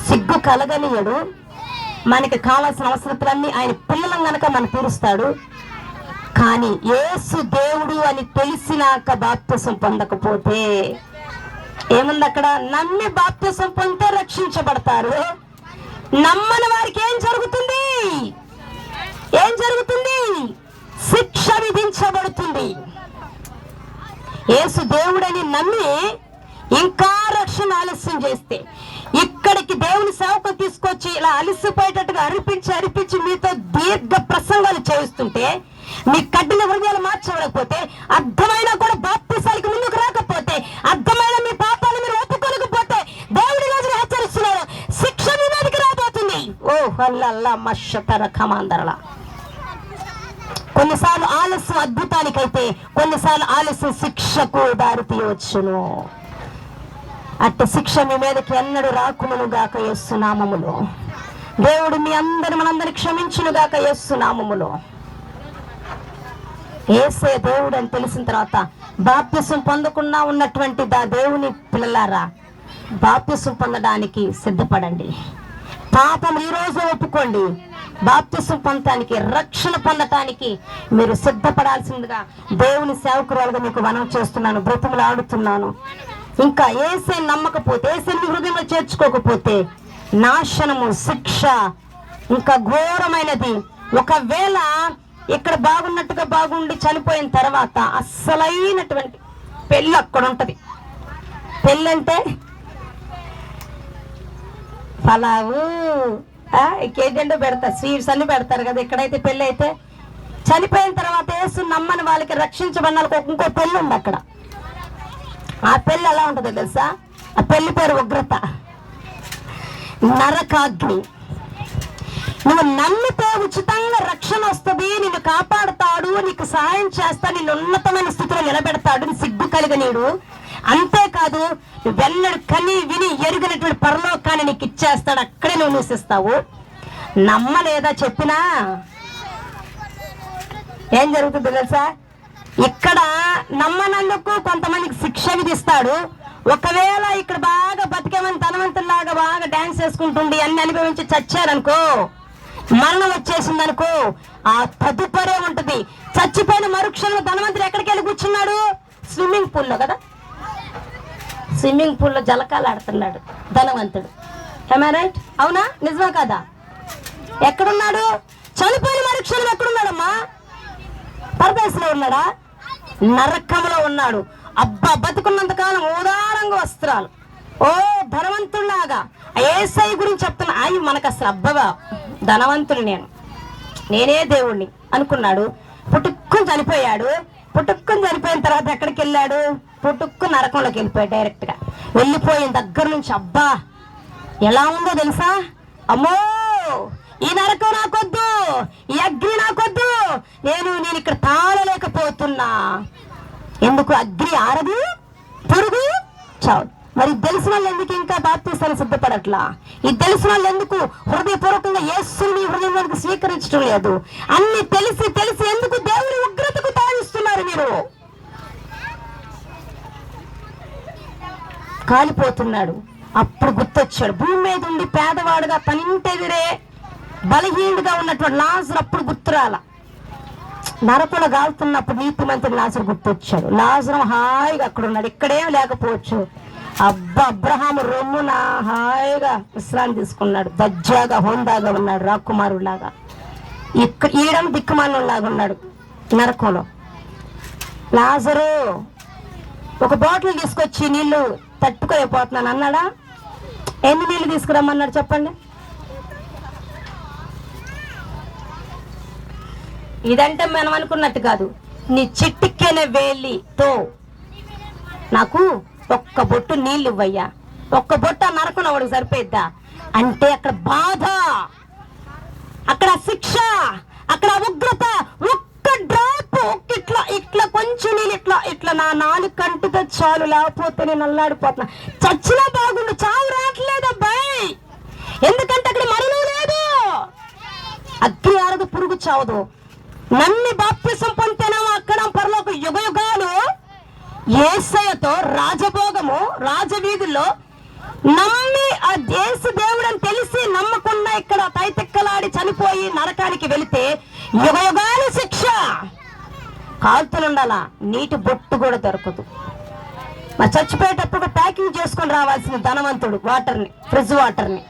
సిగ్గు కలగనియడు. మనకి కావాల్సిన అవసరతలన్నీ ఆయన పిల్లలం గనక మనం తీరుస్తాడు. కానీ యేసు దేవుడు అని తెలిసినాక బాప్తిసం పొందకపోతే ఏముంది అక్కడ? నమ్మి బాప్తిసం పొందితే రక్షించబడతారు, నమ్మని వారికి ఏం జరుగుతుంది? ఏం జరుగుతుంది? శిక్ష విధించబడుతుంది. యేసు దేవుడని నమ్మి ఇంకా రక్షణ ఆలస్యం చేస్తే, ఇక్కడికి దేవుని సేవకు తీసుకొచ్చి ఇలా అలిసిపోయేటట్టుగా అరిపించి మీతో దీర్ఘ ప్రసంగాలు చేయిస్తుంటే, మీ కఠిన హృదయాలు మార్చబడకపోతే, అర్థమైనా కూడా బాప్తిసానికి ముందుకు రాకపోతే, అర్థమైన మీ పాపాలు మీరు ఒప్పుకోలేకపోతే, దేవుడి రోజున హెచ్చరిస్తున్నాడు, శిక్ష మీ మీదకి రాబోతుంది. ఓ హల్లల్లా మషతర కమాందరల. కొన్నిసార్లు ఆలస్యం అద్భుతానికైతే, కొన్నిసార్లు ఆలస్యం శిక్షకు దారి తీయవచ్చును. అట్టి శిక్ష మీ మీదకి ఎన్నడూ రాకును గాక యేసు నామములో. దేవుడు మీ మనందరి క్షమించును గాక యేసు నామములో. యేసే దేవుడు అని తెలిసిన తర్వాత బాప్తిసం పొందకుండా ఉన్నటువంటి దేవుని పిల్లలారా, బాప్తిసం పొందడానికి సిద్ధపడండి. పాపం ఈ రోజు ఒప్పుకోండి. బాప్తిసం పొందటానికి, రక్షణ పొందటానికి మీరు సిద్ధపడాల్సిందిగా దేవుని సేవకురాలుగా మీకు మనవి చేస్తున్నాను, బ్రతుములు ఆడుతున్నాను. ఇంకా యేసే నమ్మకపోతే, యేసుని హృదయంలో చేర్చుకోకపోతే నాశనము, శిక్ష ఇంకా ఘోరమైనది. ఒకవేళ ఇక్కడ బాగున్నట్టుగా బాగుండి చనిపోయిన తర్వాత అస్సలైనటువంటి పెళ్ళి అక్కడ ఉంటది. పెళ్ళంటే పలావు, ఇంకేంటో పెడతారు, స్వీట్స్ అన్ని పెడతారు కదా. ఎక్కడైతే పెళ్ళి అయితే చనిపోయిన తర్వాత యేసు నమ్మని వాళ్ళకి, రక్షించబడిన వాళ్ళకి ఇంకో పెళ్ళి ఉంది అక్కడ. ఆ పెళ్ళి ఎలా ఉంటుందో తెలుసా? ఆ పెళ్లి పేరు ఉగ్రత, నరకాగ్ని. నువ్వు నమ్మితే ఉచితంగా రక్షణ వస్తుంది, నిన్ను కాపాడుతాడు, నీకు సహాయం చేస్తాడు, నిన్ను ఉన్నతమైన స్థితిలో నిలబెడతాడు, నీ సిగ్గు కలిగనీడు. అంతేకాదు, నువ్వెన్నడు కని విని ఎరుగినటువంటి పరలోకాన్ని నీకు ఇచ్చేస్తాడు, అక్కడే నువ్వు నివసిస్తావు. నమ్మలేదా చెప్పినా ఏం జరుగుతుంది తెలుసా? ఇక్కడ నమ్మనందుకు కొంతమందికి శిక్ష విధిస్తాడు. ఒకవేళ ఇక్కడ బాగా బతికేమని ధనవంతుల్లాగా బాగా డాన్స్ చేసుకుంటుండి అన్ని అనుభవించి చచ్చారనుకో, మరణం వచ్చేసిందనుకో, ఆ తదుపరే ఉంటది. చచ్చిపోయిన మరుక్షణంలో ధనవంతుడు ఎక్కడికి వెళ్ళి కూర్చున్నాడు? స్విమ్మింగ్ పూల్లో కదా. స్విమ్మింగ్ పూల్లో జలకాలు ఆడుతున్నాడు ధనవంతుడు. ఏమై రైట్? అవునా? నిజమా కదా? ఎక్కడున్నాడు? చనిపోయిన మరుక్షణం ఎక్కడున్నాడమ్మా? పరదేశంలో ఉన్నాడా? నరకంలో ఉన్నాడు. అబ్బా, బతుకున్నంత కాలం ఉదారంగా వస్త్రాలు, ఓ ధనవంతుడిలాగా. యేసయ్య గురించి చెప్తున్నా. అయ్యి మనకు అసలు అబ్బగా ధనవంతుడు, నేనే దేవుణ్ణి అనుకున్నాడు. పుట్టుక్కుని చనిపోయాడు. పుట్టుక్కుని చనిపోయిన తర్వాత ఎక్కడికి వెళ్ళాడు? పుట్టుక్కుని నరకంలోకి వెళ్ళిపోయాడు డైరెక్ట్గా. వెళ్ళిపోయిన దగ్గర నుంచి అబ్బా ఎలా ఉందో తెలుసా? అమ్మో, ఈ నరకం నాకొద్దు, ఈ అగ్ని నాకొద్దు, నేను ఇక్కడ తాళలేకపోతున్నా. ఎందుకు? అగ్ని ఆరదు, పురుగు చావు. మరి తెలిసిన వాళ్ళు ఎందుకు ఇంకా బాప్తీసాన్ని సిద్ధపడట్లా? ఇది తెలిసిన వాళ్ళు ఎందుకు హృదయపూర్వకంగా యేసుని హృదయంలోకి స్వీకరించడం లేదు? అన్ని తెలిసి ఎందుకు దేవుని ఉగ్రతకు తాగిస్తున్నారు మీరు? కాలిపోతున్నాడు. అప్పుడు గుర్తొచ్చాడు. భూమి మీద ఉండి పేదవాడుగా తనింటెదిరే బలహీనుడుగా ఉన్నటువంటి లాజరు అప్పుడు గుర్తురాల. నరకులు గాలుతున్నప్పుడు నీతిమంతుడు లాజరు గుర్తొచ్చాడు. లాజరు హాయిగా అక్కడ ఉన్నాడు, ఇక్కడేం లేకపోవచ్చు. అబ్బా, అబ్రహాము రొమ్మున హాయిగా విశ్రాంతి తీసుకున్నాడు. దజ్జాగా హోందాగా ఉన్నాడు, రాకుమారులాగా. ఈడం దిక్కుమానులాగా ఉన్నాడు నరకంలో. లాజరు ఒక బాటిల్ తీసుకొచ్చి నీళ్లు తట్టుకోలేకపోతున్నాను అన్నాడా? ఎన్ని నీళ్లు తీసుకురమ్మన్నాడు చెప్పండి? ఇదంటే మనం అనుకున్నట్టు కాదు. నీ చిట్టిక్కిన వేలితో నాకు ఒక్క బొట్టు నీళ్ళు ఇవ్వయ్యా. ఒక్క బొట్టు ఆ నరకం వాడికి సరిపోయిద్దా? అంటే అక్కడ బాధ, అక్కడ శిక్ష, అక్కడ ఉగ్రత. ఒక్క డ్రాప్, ఇట్లా కొంచెం నీళ్ళు ఇట్లా నా నాలుగు కంటితో చాలు, లేకపోతే నేను అల్లాడిపోతున్నా. చచ్చినా బాగుండు, చావు రావట్లేదు అబ్బాయి. ఎందుకంటే అక్కడ మరణం లేదు, అగ్ని ఆరదు, పురుగు చావదు. నమ్మి బాప్తిసం పొందితేనేమో అక్కడ పరలోక యుగయుగాలు యేసయ్యతో రాజభోగము, రాజవీధుల్లో నమ్మి ఆ యేసు దేవుడని తెలిసి నమ్మకుండా ఇక్కడ తైతెక్కలాడి చనిపోయి నరకానికి వెళితే యుగయుగాలు శిక్ష. కాల్తులుండాలా, నీటి బొట్టు కూడా దొరకదు. మరి చచ్చిపోయేటప్పుడు ప్యాకింగ్ చేసుకొని రావాల్సిన ధనవంతుడు వాటర్ని, ఫ్రిడ్జ్ వాటర్ని.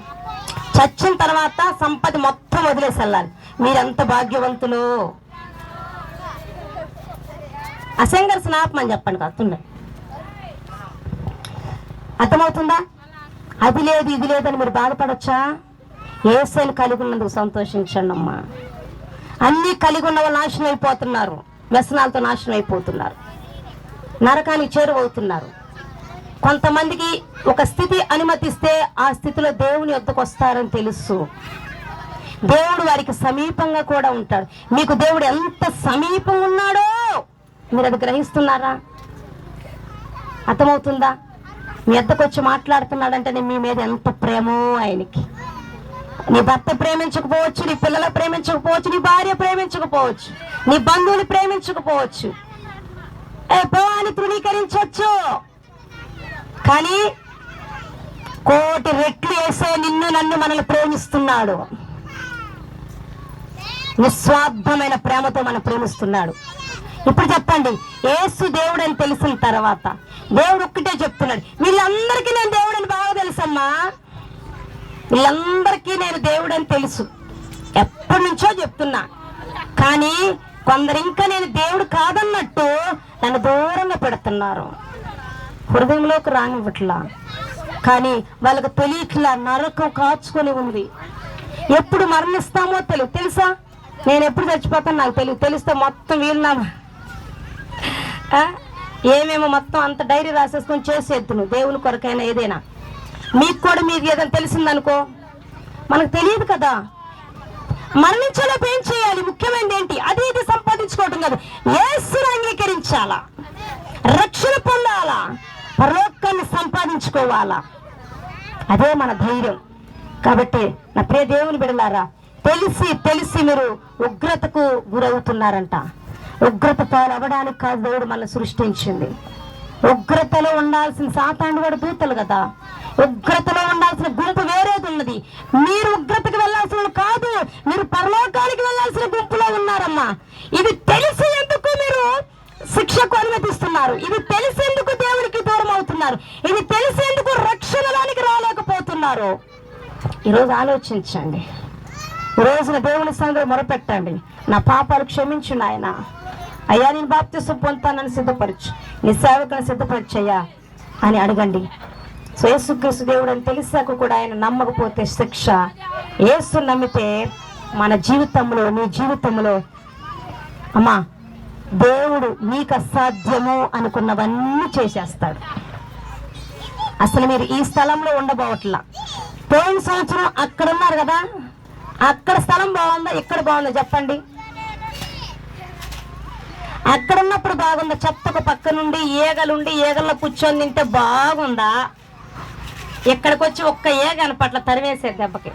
చచ్చిన తర్వాత సంపద మొత్తం వదిలేసి వెళ్ళాలి. మీరెంత భాగ్యవంతులు. అసంగర్స్ ఆపమని చెప్పండి కాకుండా. అర్థమవుతుందా? అది లేదు ఇది లేదని మీరు బాధపడొచ్చా? యేసుని కలిగి ఉన్నందుకు సంతోషించండి అమ్మా. అన్నీ కలిగి ఉన్న వాళ్ళు నాశనం అయిపోతున్నారు, వ్యసనాలతో నాశనం అయిపోతున్నారు, నరకానికి చేరువవుతున్నారు. కొంతమందికి ఒక స్థితి అనుమతిస్తే ఆ స్థితిలో దేవుని వద్దకు వస్తారని తెలుసు. దేవుడు వారికి సమీపంగా కూడా ఉంటాడు. మీకు దేవుడు ఎంత సమీపంగా ఉన్నాడో మీరు అది గ్రహిస్తున్నారా? అర్థమవుతుందా? మీ వద్దకు వచ్చి మాట్లాడుతున్నాడంటే మీ మీద ఎంత ప్రేమో ఆయనకి. నీ భర్త ప్రేమించకపోవచ్చు, నీ పిల్లలు ప్రేమించకపోవచ్చు, నీ భార్య ప్రేమించకపోవచ్చు, నీ బంధువులు ప్రేమించకపోవచ్చు, అని తృణీకరించవచ్చు. కానీ కోటి రెట్లు వేసే నిన్ను నన్ను మనల్ని ప్రేమిస్తున్నాడు. నిస్వార్థమైన ప్రేమతో మనం ప్రేమిస్తున్నాడు. ఇప్పుడు చెప్పండి, యేసు దేవుడు అని తెలిసిన తర్వాత దేవుడు ఒక్కటే చెప్తున్నాడు, వీళ్ళందరికీ నేను దేవుడని బాగా తెలుసమ్మా, వీళ్ళందరికీ నేను దేవుడని తెలుసు, ఎప్పటి నుంచో చెప్తున్నా. కానీ కొందరు ఇంకా నేను దేవుడు కాదన్నట్టు నన్ను దూరంగా పెడుతున్నారు, హృదయంలోకి రానివ్వట్లా. కానీ వాళ్ళకు తెలియట్లా, నరకం కాచుకొని ఉంది. ఎప్పుడు మరణిస్తామో తెలుసా? నేను ఎప్పుడు చచ్చిపోతాను నాకు తెలిస్తే మొత్తం వీళ్ళ ఏమేమో మొత్తం అంత డైరీ రాసేసుకొని చేసేద్దును దేవుని కొరకైనా ఏదైనా. మీకు కూడా మీకు ఏదైనా తెలిసిందనుకో, మనకు తెలియదు కదా. మరణించేలోపు ఏం చేయాలి? ముఖ్యమైనది ఏంటి? అది ఇది సంపాదించుకోవటం కాదు, యేసుని అంగీకరించాలా, రక్షణ పొందాలా, పరలోకాన్ని సంపాదించుకోవాలా. అదే మన ధైర్యం. కాబట్టి నా ప్రియ దేవుని బిడ్డలారా, తెలిసి మీరు ఉగ్రతకు గురవుతున్నారంట. ఉగ్రత పాలవడానికి కాదు దేవుడు మనల్ని సృష్టించింది. ఉగ్రతలో ఉండాల్సిన సాతాను వాడు దూతలు కదా, ఉగ్రతలో ఉండాల్సిన గుంపు వేరేది ఉన్నది. మీరు ఉగ్రతకు వెళ్ళాల్సిన కాదు, మీరు పరలోకానికి వెళ్ళాల్సిన గుంపులో ఉన్నారమ్మా. ఇది తెలిసి ఎందుకు మీరు శిక్షకు అనుమతిస్తున్నారు? ఇది తెలిసి ఎందుకు దేవునికి దూరం అవుతున్నారు? రాలేకపోతున్నారు. ఇది తెలిసేందుకు రక్షణలోనికి రాలేకపోతున్నారు. ఈరోజు ఆలోచించండి. ఈ రోజున దేవుని సన్నిధిలో మొరపెట్టండి, నా పాపాలు క్షమించు నాయన. అయ్యా నేను బాప్తిసం పొందుతానని సిద్ధపరచు, నీ సేవకుని సిద్ధపరచయ్యా అని అడగండి. సో యేసుక్రీస్తు దేవుడు అని తెలిసాక కూడా ఆయన నమ్మకపోతే శిక్ష. యేసు నమ్మితే మన జీవితంలో, నీ జీవితంలో అమ్మా దేవుడు నీకు అసాధ్యము అనుకున్నవన్నీ చేసేస్తాడు. అసలు మీరు ఈ స్థలంలో ఉండబోవట్లా. పోయిన సంవత్సరం అక్కడ ఉన్నారు కదా, అక్కడ స్థలం బాగుందా, ఇక్కడ బాగుందా చెప్పండి? అక్కడ ఉన్నప్పుడు బాగుందా? చెత్తకు పక్క నుండి ఈగలుండి ఈగల్లో కూర్చొని తింటే బాగుందా? ఇక్కడికి వచ్చి ఒక్క ఈగ అనపట్ల తరివేసేది దెబ్బకి.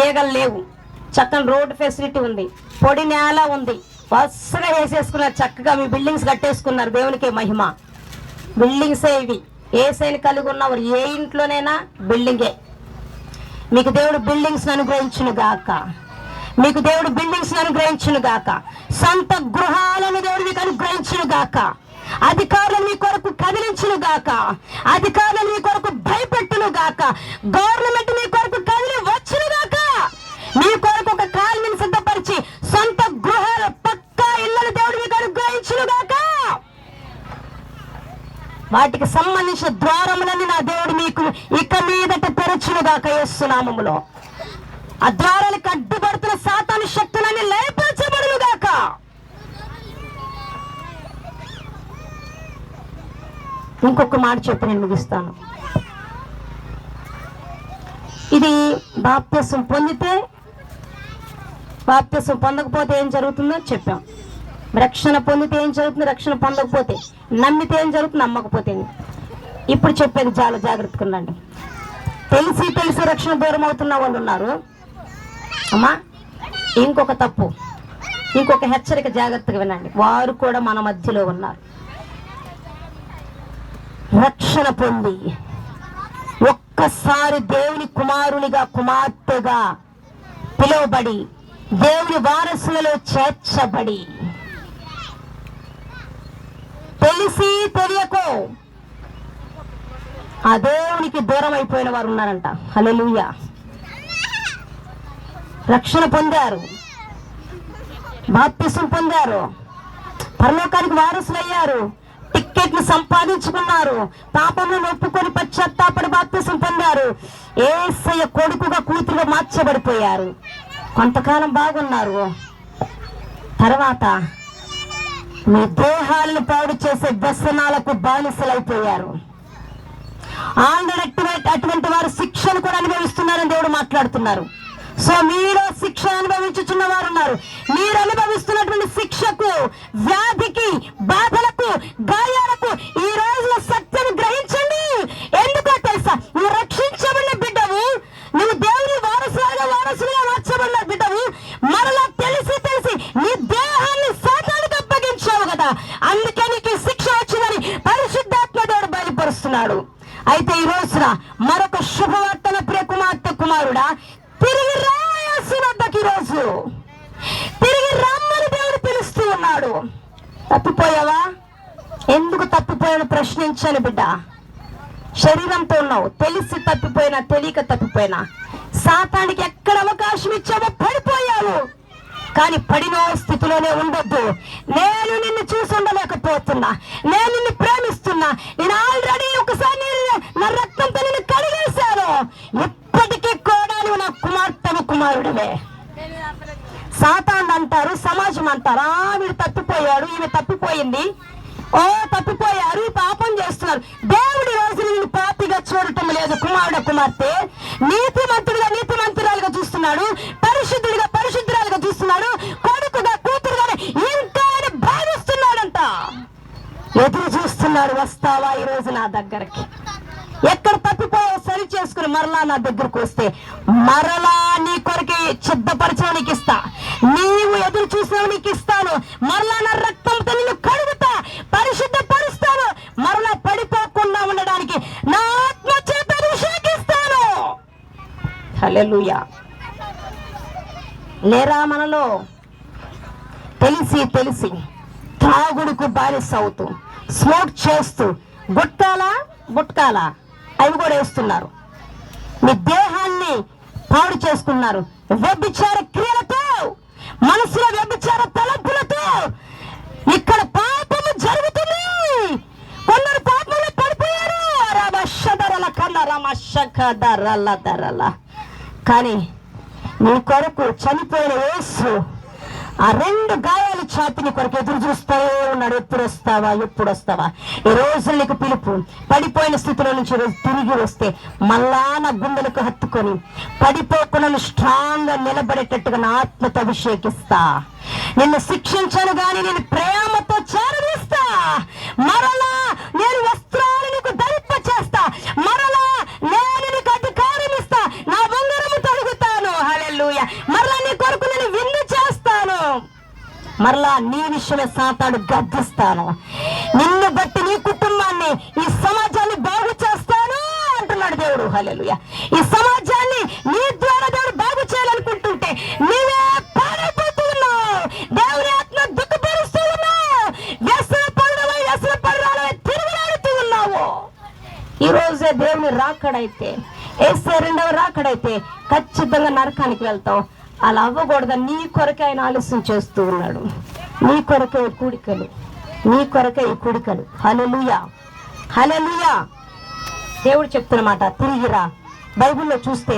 ఈగలు లేవు, చక్కని రోడ్డు ఫెసిలిటీ ఉంది, పొడి నేల ఉంది, వరుసగా వేసేసుకున్నారు. చక్కగా మీ బిల్డింగ్స్ కట్టేసుకున్నారు. దేవునికే మహిమ. బిల్డింగ్సే ఇవి. ఏ సైన్ కలిగి ఉన్నవారు ఏ ఇంట్లోనైనా బిల్డింగే. మీకు దేవుడు బిల్డింగ్స్ అనుగ్రహించును గాక. మీకు దేవుడు బిల్డింగ్స్ అనుగ్రహించును గాక. సొంత గృహాలను దేవుడు మీకు అనుగ్రహించును గాక. అధికారులు మీ కొరకు కదిలించును గాక. అధికారులు మీ కొరకు భయపెట్టును గాక. గవర్నమెంట్ మీ కొరకు కదిలి వచ్చును గాక. మీ కొరకు ఒక కాలనీని సిద్ధపరిచి సొంత గృహాల పక్కా ఇళ్ళను దేవుడు మీకు అనుగ్రహించును గాక. వాటికి సంబంధించిన ద్వారములన్నీ నా దేవుడు మీకు ఇక మీదట తెరచును గాక యేసు నామములో. ఆ ద్వారాలకు అడ్డుపడుతున్న సాతాను శక్తులన్నీ లయపరచబడును గాక. ఇంకొక మాట చెప్పి నేను ముగిస్తాను. ఇది బాప్తిసం పొందితే, బాప్తిసం పొందకపోతే ఏం జరుగుతుందో చెప్పాం. రక్షణ పొందితే ఏం జరుగుతుంది, రక్షణ పొందకపోతే, నమ్మితే ఏం జరుగుతుంది, నమ్మకపోతే. ఇప్పుడు చెప్పేది చాలా జాగ్రత్తగా ఉండండి. తెలిసి రక్షణ దూరం అవుతున్న వాళ్ళు ఉన్నారు అమ్మా. ఇంకొక తప్పు, ఇంకొక హెచ్చరిక జాగ్రత్తగా వినండి. వారు కూడా మన మధ్యలో ఉన్నారు. రక్షణ పొంది ఒక్కసారి దేవుని కుమారునిగా, కుమార్తెగా పిలువబడి దేవుని వారసులలో చేర్చబడి తెలిసి తెలియకో ఆ దేవునికి దూరం అయిపోయిన వారు ఉన్నారంట. హల్లెలూయా. రక్షణ పొందారు, బాప్తిసం పొందారు, పరలోకానికి వారసులయ్యారు, టిక్కెట్లు సంపాదించుకున్నారు, పాపంలో ఒప్పుకొని పశ్చాత్తాపడి బాప్తిసం పొందారు, యేసయ్య కొడుకుగా కూతురుగా మార్చబడిపోయారు. కొంతకాలం బాగున్నారు. తర్వాత మీ దేహాలను పాడు చేసే వ్యసనాలకు బానిసలైపోయారు. ఆల్రెడీ అటువంటి వారు శిక్షను కూడా అనుభవిస్తున్నారని దేవుడు మాట్లాడుతున్నారు. సో మీలో శిక్ష అనుభవించుచున్న వారు ఉన్నారు. మీరు అనుభవిస్తున్నటువంటి శిక్షకు, వ్యాధికి, బాధలకు, గాయాలకు ఈ రోజున సత్యం గ్రహించండి. ఎందుకో తెలుసా? నువ్వు రక్షించబడిన బిడ్డవు, నువ్వు దేవుని వారసులుగా మార్చబడిన బిడ్డవు. మరలా తెలిసి నీ దేహాన్ని సాతానుకు అప్పగించావు కదా, అందుకే నీకు శిక్ష వచ్చిందని పరిశుద్ధాత్మ దేవుడు బయలుపరుస్తున్నాడు. అయితే ఈ రోజున మరొక శుభవార్తన ప్రియ కుమార్తె, కుమారుడా, తిరిగి రాయాల్సినద్దకి ఈరోజు తిరిగి రమ్మని దేవుడు పిలుస్తూ ఉన్నాడు. తప్పిపోయావా? ఎందుకు తప్పిపోయాను ప్రశ్నించాను బిడ్డ. శరీరంతో ఉన్నావు, తెలిసి తప్పిపోయినా తెలియక తప్పిపోయినా సాతానికి ఎక్కడ అవకాశం ఇచ్చావో పడిపోయావు. కానీ పడిన స్థితిలోనే ఉండొద్దు. నేను నిన్ను చూసి ఉండలేకపోతున్నా, నేను నిన్ను ప్రేమిస్తున్నా, నేను ఆల్రెడీ ఒకసారి నా రక్తంతో నిన్ను కడిగేశాను. ఇప్పటికీ కూడా నువ్వు నా కుమార్తెవు, కుమారుడివే. సాతాను అంటారు, సమాజం అంటారా, వీడు తప్పిపోయాడు, ఈమె తప్పిపోయింది, ఓ తప్పిపోయారు, పాపం చేస్తున్నారు. దేవుడి రోజు నిన్ను పాపిగా చూడటం లేదు. కుమారుడు, కుమార్తె నీతిమంతుడిగా, నీతిమంతురాలుగా చూస్తున్నాడు, పరిశుద్ధుడిగా, పరిశుద్ధురాలుగా చూస్తున్నాడు, కొడుకుగా, కూతురుగా ఇంకా భావిస్తున్నాడంట. ఎదురు చూస్తున్నాడు, వస్తావా ఈ రోజు నా దగ్గరికి? ఎక్కడ తప్పిపోయావు సరి చేసుకుని మరలా నా దగ్గరకు వస్తే మరలా నీ కొరకే సిద్ధపరచడానికి ఇస్తా. నీవు ఎదురు చూసినా నీకు ఇస్తాను. మరలా నా రక్తంతో నిన్ను కడుగుతా, పరిశుద్ధపరుస్తాను. మరలా పడిపోకుండా ఉండడానికి నా ఆత్మ చేత అభిషేకిస్తాను. హల్లెలూయా. లేరా మనలో తెలిసి త్రాగుడుకు బానిస అవుతూ, స్మోక్ చేస్తూ, గుట్టాలా బుట్కాల అవి కూడా వేస్తున్నారు. మీ దేహాన్ని పాడు చేసుకున్నారు వ్యభిచార క్రియలతో, మనసులో వ్యభిచార తలంపులతో. ఇక్కడ పాపము జరుగుతుంది. కొందరు పాపంలో పడిపోయారు. కానీ నీ కొరకు చనిపోయిన యేసు ఆ 2 గాయాలు ఛాతిని కొరకు ఎదురు చూస్తాయో ఉన్నాడు. ఎప్పుడు వస్తావా? ఈ రోజు నీకు పిలుపు. పడిపోయిన స్థితిలో నుంచి తిరిగి వస్తే మళ్ళా నా గుండెలకు హత్తుకొని పడిపోకుండా స్ట్రాంగ్ గా నిలబడేటట్టుగా నా ఆత్మతో అభిషేకిస్తా. నిన్ను శిక్షించను గాని నేను ప్రేమతో చేరదీస్తా. మరలా నేను వస్త్రాలు నీకు ధరింప చేస్తా. మరలా నేను నీకు అధికారం ఇస్తా. నా బంగారము తొలగుతాను. హల్లెలూయా. మరలా నీ కొరకు నేను విందు చేస్తాను. మరలా నీ విషయమే సాతాను గద్దిస్తాను. నిన్ను బట్టి నీ కుటుంబాన్ని, ఈ సమాజాన్ని బాగు చేస్తాను అంటున్నాడు దేవుడు. హల్లెలూయా. ఈ సమాజాన్ని నీ ద్వారా దేవుడు బాగు చేయాలనుకుంటుంటే నీవే పాడైపోతున్నావు. దేవుని ఆత్మ దుఃఖపరుస్తూ ఉన్నావు. వ్యసన పరురాలవై తిరుగులాడుతూ ఉన్నావు. ఈ రోజే దేవుని రాకడైతే, యేసు రెండవ రాకడైతే ఖచ్చితంగా నరకానికి వెళ్తావు. అలా అవ్వకూడదని నీ కొరకే ఆయన ఆలస్యం చేస్తూ ఉన్నాడు. నీ కొరకే కూడికలు. హల్లెలూయా. దేవుడు చెప్తున్నమాట, తిరిగిరా. బైబిల్లో చూస్తే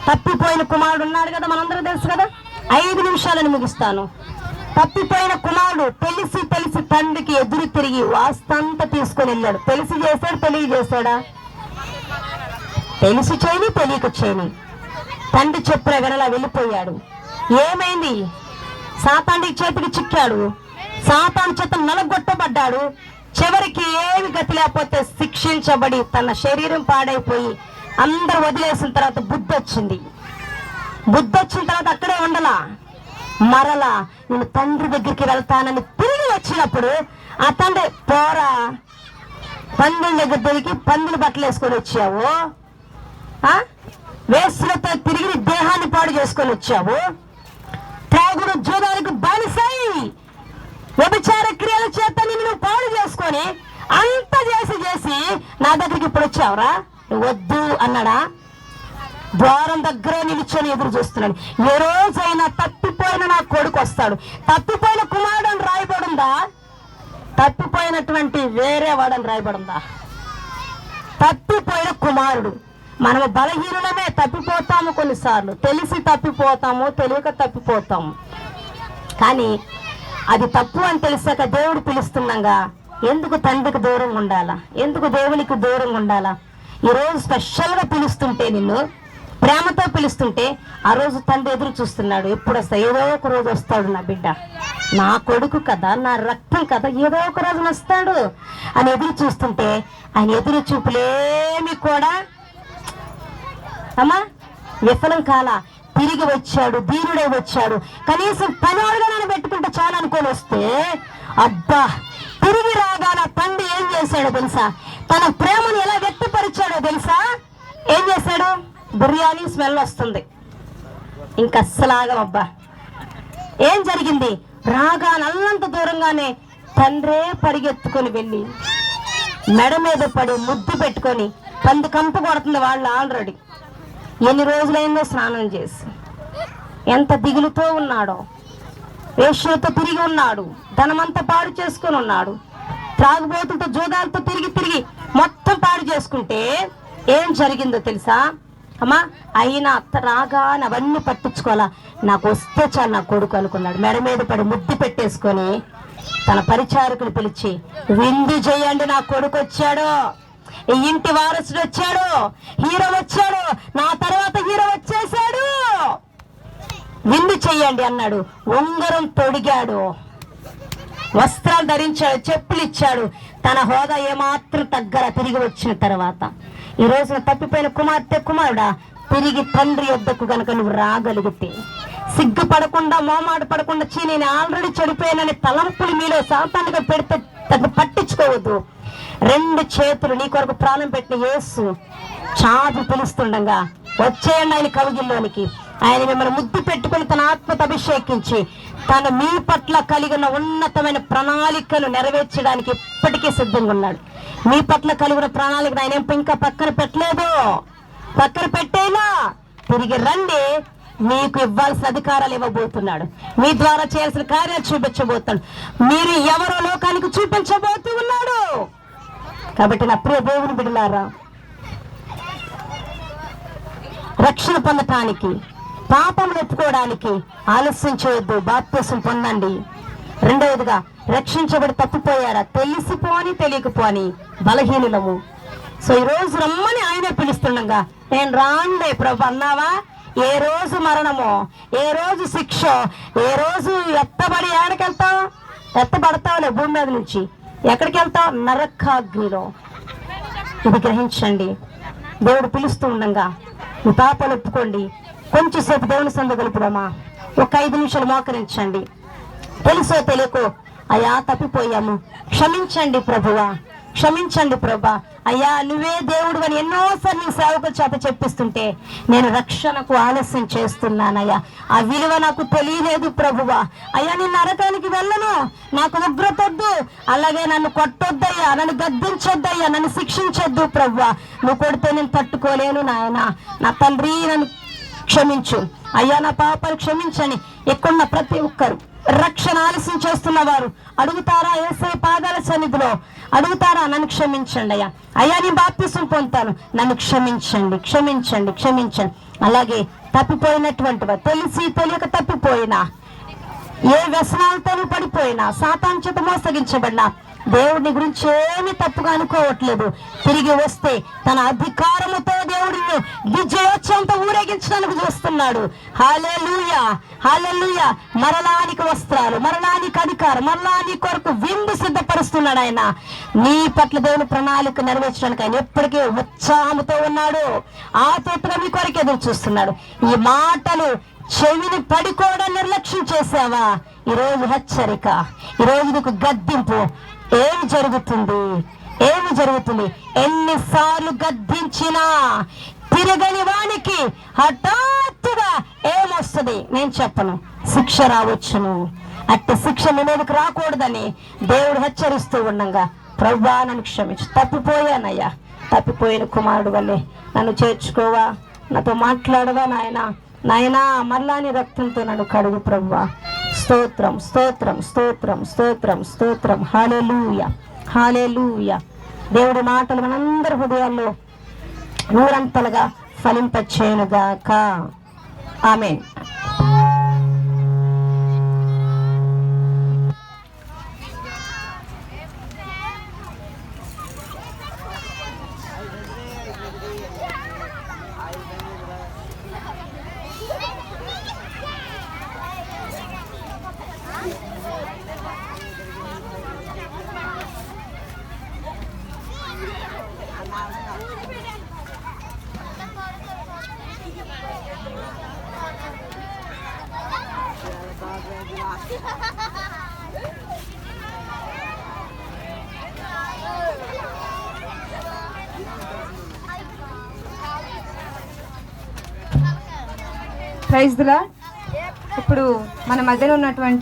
తప్పిపోయిన కుమారుడు ఉన్నాడు కదా, మనందరూ తెలుసు కదా. 5 నిమిషాలను ముగిస్తాను. తప్పిపోయిన కుమారుడు తెలిసి తండ్రికి ఎదురు తిరిగి వాస్తంతా తీసుకొని వెళ్ళాడు. తెలిసి చేశాడు, తెలియజేశాడా? తెలిసి చేయని, తెలియక చేయని. తండ్రి చెప్పిన వెనలా వెళ్ళిపోయాడు. ఏమైంది? సాతాను చేతికి చిక్కాడు. సాతాను చేత నలగొట్టబడ్డాడు. చివరికి ఏమి గతి లేకపోతే శిక్షించబడి తన శరీరం పాడైపోయి అందరూ వదిలేసిన తర్వాత బుద్ధి వచ్చిన తర్వాత అక్కడే ఉండలా. మరలా నేను తండ్రి దగ్గరికి వెళ్తానని తిరిగి వచ్చినప్పుడు ఆ తండ్రి, పోరా, పందుల దగ్గర తిరిగి పందుల బట్టలు వేసుకొని వచ్చావు, వేసులతో తిరిగి దేహాన్ని పాడు చేసుకొని వచ్చావు, త్రాగుడు జూదాలకు బానిసై వ్యభిచార క్రియల చేత నిన్ను పాడు చేసుకొని అంత చేసి నా దగ్గరికి ఇప్పుడు వచ్చావురా, వద్దు అన్నాడా? ద్వారం దగ్గరే నిలుచొని ఎదురు చూస్తున్నాడు. ఏ రోజైనా తప్పిపోయిన నా కొడుకు వస్తాడు. తప్పిపోయిన కుమారుడు అని రాయబడుందా? తప్పిపోయినటువంటి వేరే వాడని రాయబడుందా? తప్పిపోయిన కుమారుడు. మనము బలహీనులమే, తప్పిపోతాము. కొన్నిసార్లు తెలిసి తప్పిపోతాము, తెలియక తప్పిపోతాము. కానీ అది తప్పు అని తెలిసాక దేవుడు పిలుస్తున్నాగా, ఎందుకు తండ్రికి దూరంగా ఉండాలా? ఎందుకు దేవునికి దూరంగా ఉండాలా? ఈరోజు స్పెషల్గా పిలుస్తుంటే, నిన్ను ప్రేమతో పిలుస్తుంటే, ఆ రోజు తండ్రి ఎదురు చూస్తున్నాడు. ఎప్పుడు వస్తా? ఏదో ఒక రోజు వస్తాడు నా బిడ్డ, నా కొడుకు కదా, నా రక్తం కదా, ఏదో ఒక రోజు వస్తాడు అని ఎదురు చూస్తుంటే, ఆయన ఎదురు చూపులేమి కూడా విఫలం కాల. తిరిగి వచ్చాడు, దీనుడే వచ్చాడు. కనీసం పనివాడుగా నన్ను పెట్టుకుంటే చాలా అనుకొని వస్తే, అబ్బా, తిరిగి రాగాల తండ్రి ఏం చేశాడో తెలుసా? తన ప్రేమను ఎలా వ్యక్తపరిచాడో తెలుసా? ఏం చేశాడు? బిర్యానీ స్మెల్ వస్తుంది, ఇంకా అస్సలాగం. అబ్బా, ఏం జరిగింది? రాగా నల్లంత దూరంగానే తండ్రే పరిగెత్తుకొని వెళ్ళి మెడ మీద పడి ముద్దు పెట్టుకొని, పంది కంపు కొడుతుంది వాళ్ళు ఆల్రెడీ. ఎన్ని రోజులైందో స్నానం చేసి, ఎంత దిగులుతో ఉన్నాడో, వేశ్యలతో తిరిగి ఉన్నాడు, ధనమంతా పాడు చేసుకొని ఉన్నాడు, త్రాగుబోతులతో జూదాలతో తిరిగి మొత్తం పాడు చేసుకుంటే ఏం జరిగిందో తెలుసా అమ్మా? అయినా అత్త రాగానే అవన్నీ పట్టించుకోవాలా, నాకు వస్తే చాలు నా కొడుకు అనుకున్నాడు. మెడ మీద పడి ముద్దు పెట్టేసుకొని తన పరిచారకులు పిలిచి, విందు చేయండి, నా కొడుకు వచ్చాడు, ఈ ఇంటి వారసుడు వచ్చాడు, హీరో వచ్చాడు, నా తర్వాత హీరో వచ్చేసాడు, విందు చెయ్యండి అన్నాడు. ఉంగరం తొడిగాడు, వస్త్రాలు ధరించాడు, చెప్పులు ఇచ్చాడు. తన హోదా ఏమాత్రం తగ్గర. తిరిగి వచ్చిన తర్వాత ఈ రోజున తప్పిపోయిన కుమారుడా, తిరిగి తండ్రి యొద్దకు గనక నువ్వు రాగలిగితే, సిగ్గుపడకుండా, మోమాడు పడకుండా, నేను ఆల్రెడీ చెడిపోయానని తలంపులు మీలో సాతానుగా పెడితే పట్టించుకోవద్దు. 2 చేతులు నీ కొరకు ప్రాణం పెట్టిన యేసు చాపి పిలుస్తుండగా వచ్చేయండి ఆయన కవిగిల్లోనికి. ఆయన మిమ్మల్ని ముద్దు పెట్టుకుని తన ఆత్మతో అభిషేకించి తను మీ పట్ల కలిగిన ఉన్నతమైన ప్రణాళికను నెరవేర్చడానికి ఇప్పటికీ సిద్ధంగా ఉన్నాడు. మీ పట్ల కలిగిన ప్రణాళిక ఆయన ఇంకా పక్కన పెట్టలేదు. పక్కన పెట్టేలా తిరిగి రండి, మీకు ఇవ్వాల్సిన అధికారాలు ఇవ్వబోతున్నాడు. మీ ద్వారా చేయాల్సిన కార్యాలు చూపించబోతున్నాడు. మీరు ఎవరో లోకానికి చూపించబోతూ ఉన్నాడు. కాబట్టి నా ప్రియ దేవుని బిడ్డలారా, రక్షణ పొందటానికి, పాపం ఒప్పుకోవడానికి ఆలస్యం చేయొద్దు. బాప్తిసం పొందండి. రెండవదిగా, రక్షించబడి తప్పిపోయారా? తెలిసిపోని తెలియకపోని బలహీనులము. సో ఈ రోజు రమ్మని ఆయనే పిలుస్తుండగా నేను రానులే ప్రభు అన్నావా? ఏ రోజు మరణమో, ఏ రోజు శిక్ష, ఏ రోజు ఎత్తబడి ఏడకెళ్తావు? ఎత్తబడతావులే భూమి మీద నుంచి. ఎక్కడికి వెళ్తావు? నరకాగ్నిలో. ఇది గ్రహించండి. దేవుడు పిలుస్తూ ఉండగా మీ పాపాలు ఒప్పుకోండి. కొంచెంసేపు దేవుని సందు గలుపుదామా? ఒక 5 నిమిషాలు మోకరించండి. తెలుసో తెలియకో అయ్యా తప్పిపోయాము, క్షమించండి ప్రభువా, క్షమించండి ప్రభా. అయ్యా నువ్వే దేవుడు అని ఎన్నోసార్లు నీ సేవకుల చేత చెప్పిస్తుంటే నేను రక్షణకు ఆలస్యం చేస్తున్నానయ్యా. ఆ విలువ నాకు తెలియలేదు ప్రభువా. అయ్యా నేను నరకానికి వెళ్ళను, నాకు ఉగ్రతొద్దు, అలాగే నన్ను కొట్టొద్దయ్యా, నన్ను గద్దించొద్దయ్యా, నన్ను శిక్షించొద్దు ప్రభువా. నువ్వు కొడితే నేను తట్టుకోలేను నాయన. నా తండ్రి నన్ను క్షమించు అయ్యా, నా పాపాలు క్షమించని ఎక్కడున్న ప్రతి ఒక్కరు రక్షణ ఆలస్యం చేస్తున్న వారు అడుగుతారా? యేసయ్య పాదాల సన్నిధిలో అడుగుతారా? నన్ను క్షమించండి అయ్యా. అయ్యా నేను బాప్తిసం పొందుతాను, నన్ను క్షమించండి, క్షమించండి, క్షమించండి. అలాగే తప్పిపోయినటువంటి వారు, తెలిసి తెలియక తప్పిపోయినా, ఏ వ్యసనాలతోనూ పడిపోయినా, సాతాను చేత మోసగించబడినా, దేవుడిని గురించి ఏమీ తప్పుగా అనుకోవట్లేదు. తిరిగి వస్తే తన అధికారముతో దేవుడిని విజయోత్సవంతో ఊరేగించడానికి చూస్తున్నాడు. హల్లెలూయా, హల్లెలూయా. మరణానికి వస్త్రాలు, మరణానికి అధికారం, మరణాని కొరకు విందు సిద్ధపరుస్తున్నాడు ఆయన. నీ పట్ల దేవుని ప్రణాళిక నెరవేర్చడానికి ఆయన ఎప్పటికీ ఉత్సాహంతో ఉన్నాడు. ఆతృతగా మీ కొరకు ఎదురు చూస్తున్నాడు. ఈ మాటలు చెవిని పడి కూడా నిర్లక్ష్యం చేసావా? ఈరోజు హెచ్చరిక, ఈరోజు నీకు గద్దింపు. ఏమి జరుగుతుంది? ఏమి జరుగుతుంది? ఎన్నిసార్లు గద్దించినా తిరగని వానికి హఠాత్తుగా ఏమొస్తుంది నేను చెప్పను. శిక్ష రావచ్చును. అట్టి శిక్ష మీ మీదకి రాకూడదని దేవుడు హెచ్చరిస్తూ ఉండగా ప్రభువా నన్ను క్షమించు, తప్పిపోయానయ్యా, తప్పిపోయిన కుమారుడు వల్లే నన్ను చేర్చుకోవా, నాతో మాట్లాడవా నాయనా, నాయనా మరలా నీ రక్తంతో నన్ను కడుగు ప్రభువా. స్తోత్రం, స్తోత్రం, స్తోత్రం, స్తోత్రం, స్తోత్రం. హల్లెలూయా, హల్లెలూయా. దేవుడి మాటలు మనందరి హృదయాల్లో నూరంతలుగా ఫలింపచేయునుగాక. ఆమేన్. Praise the Lord. ఇప్పుడు మన మధ్యలో ఉన్నటువంటి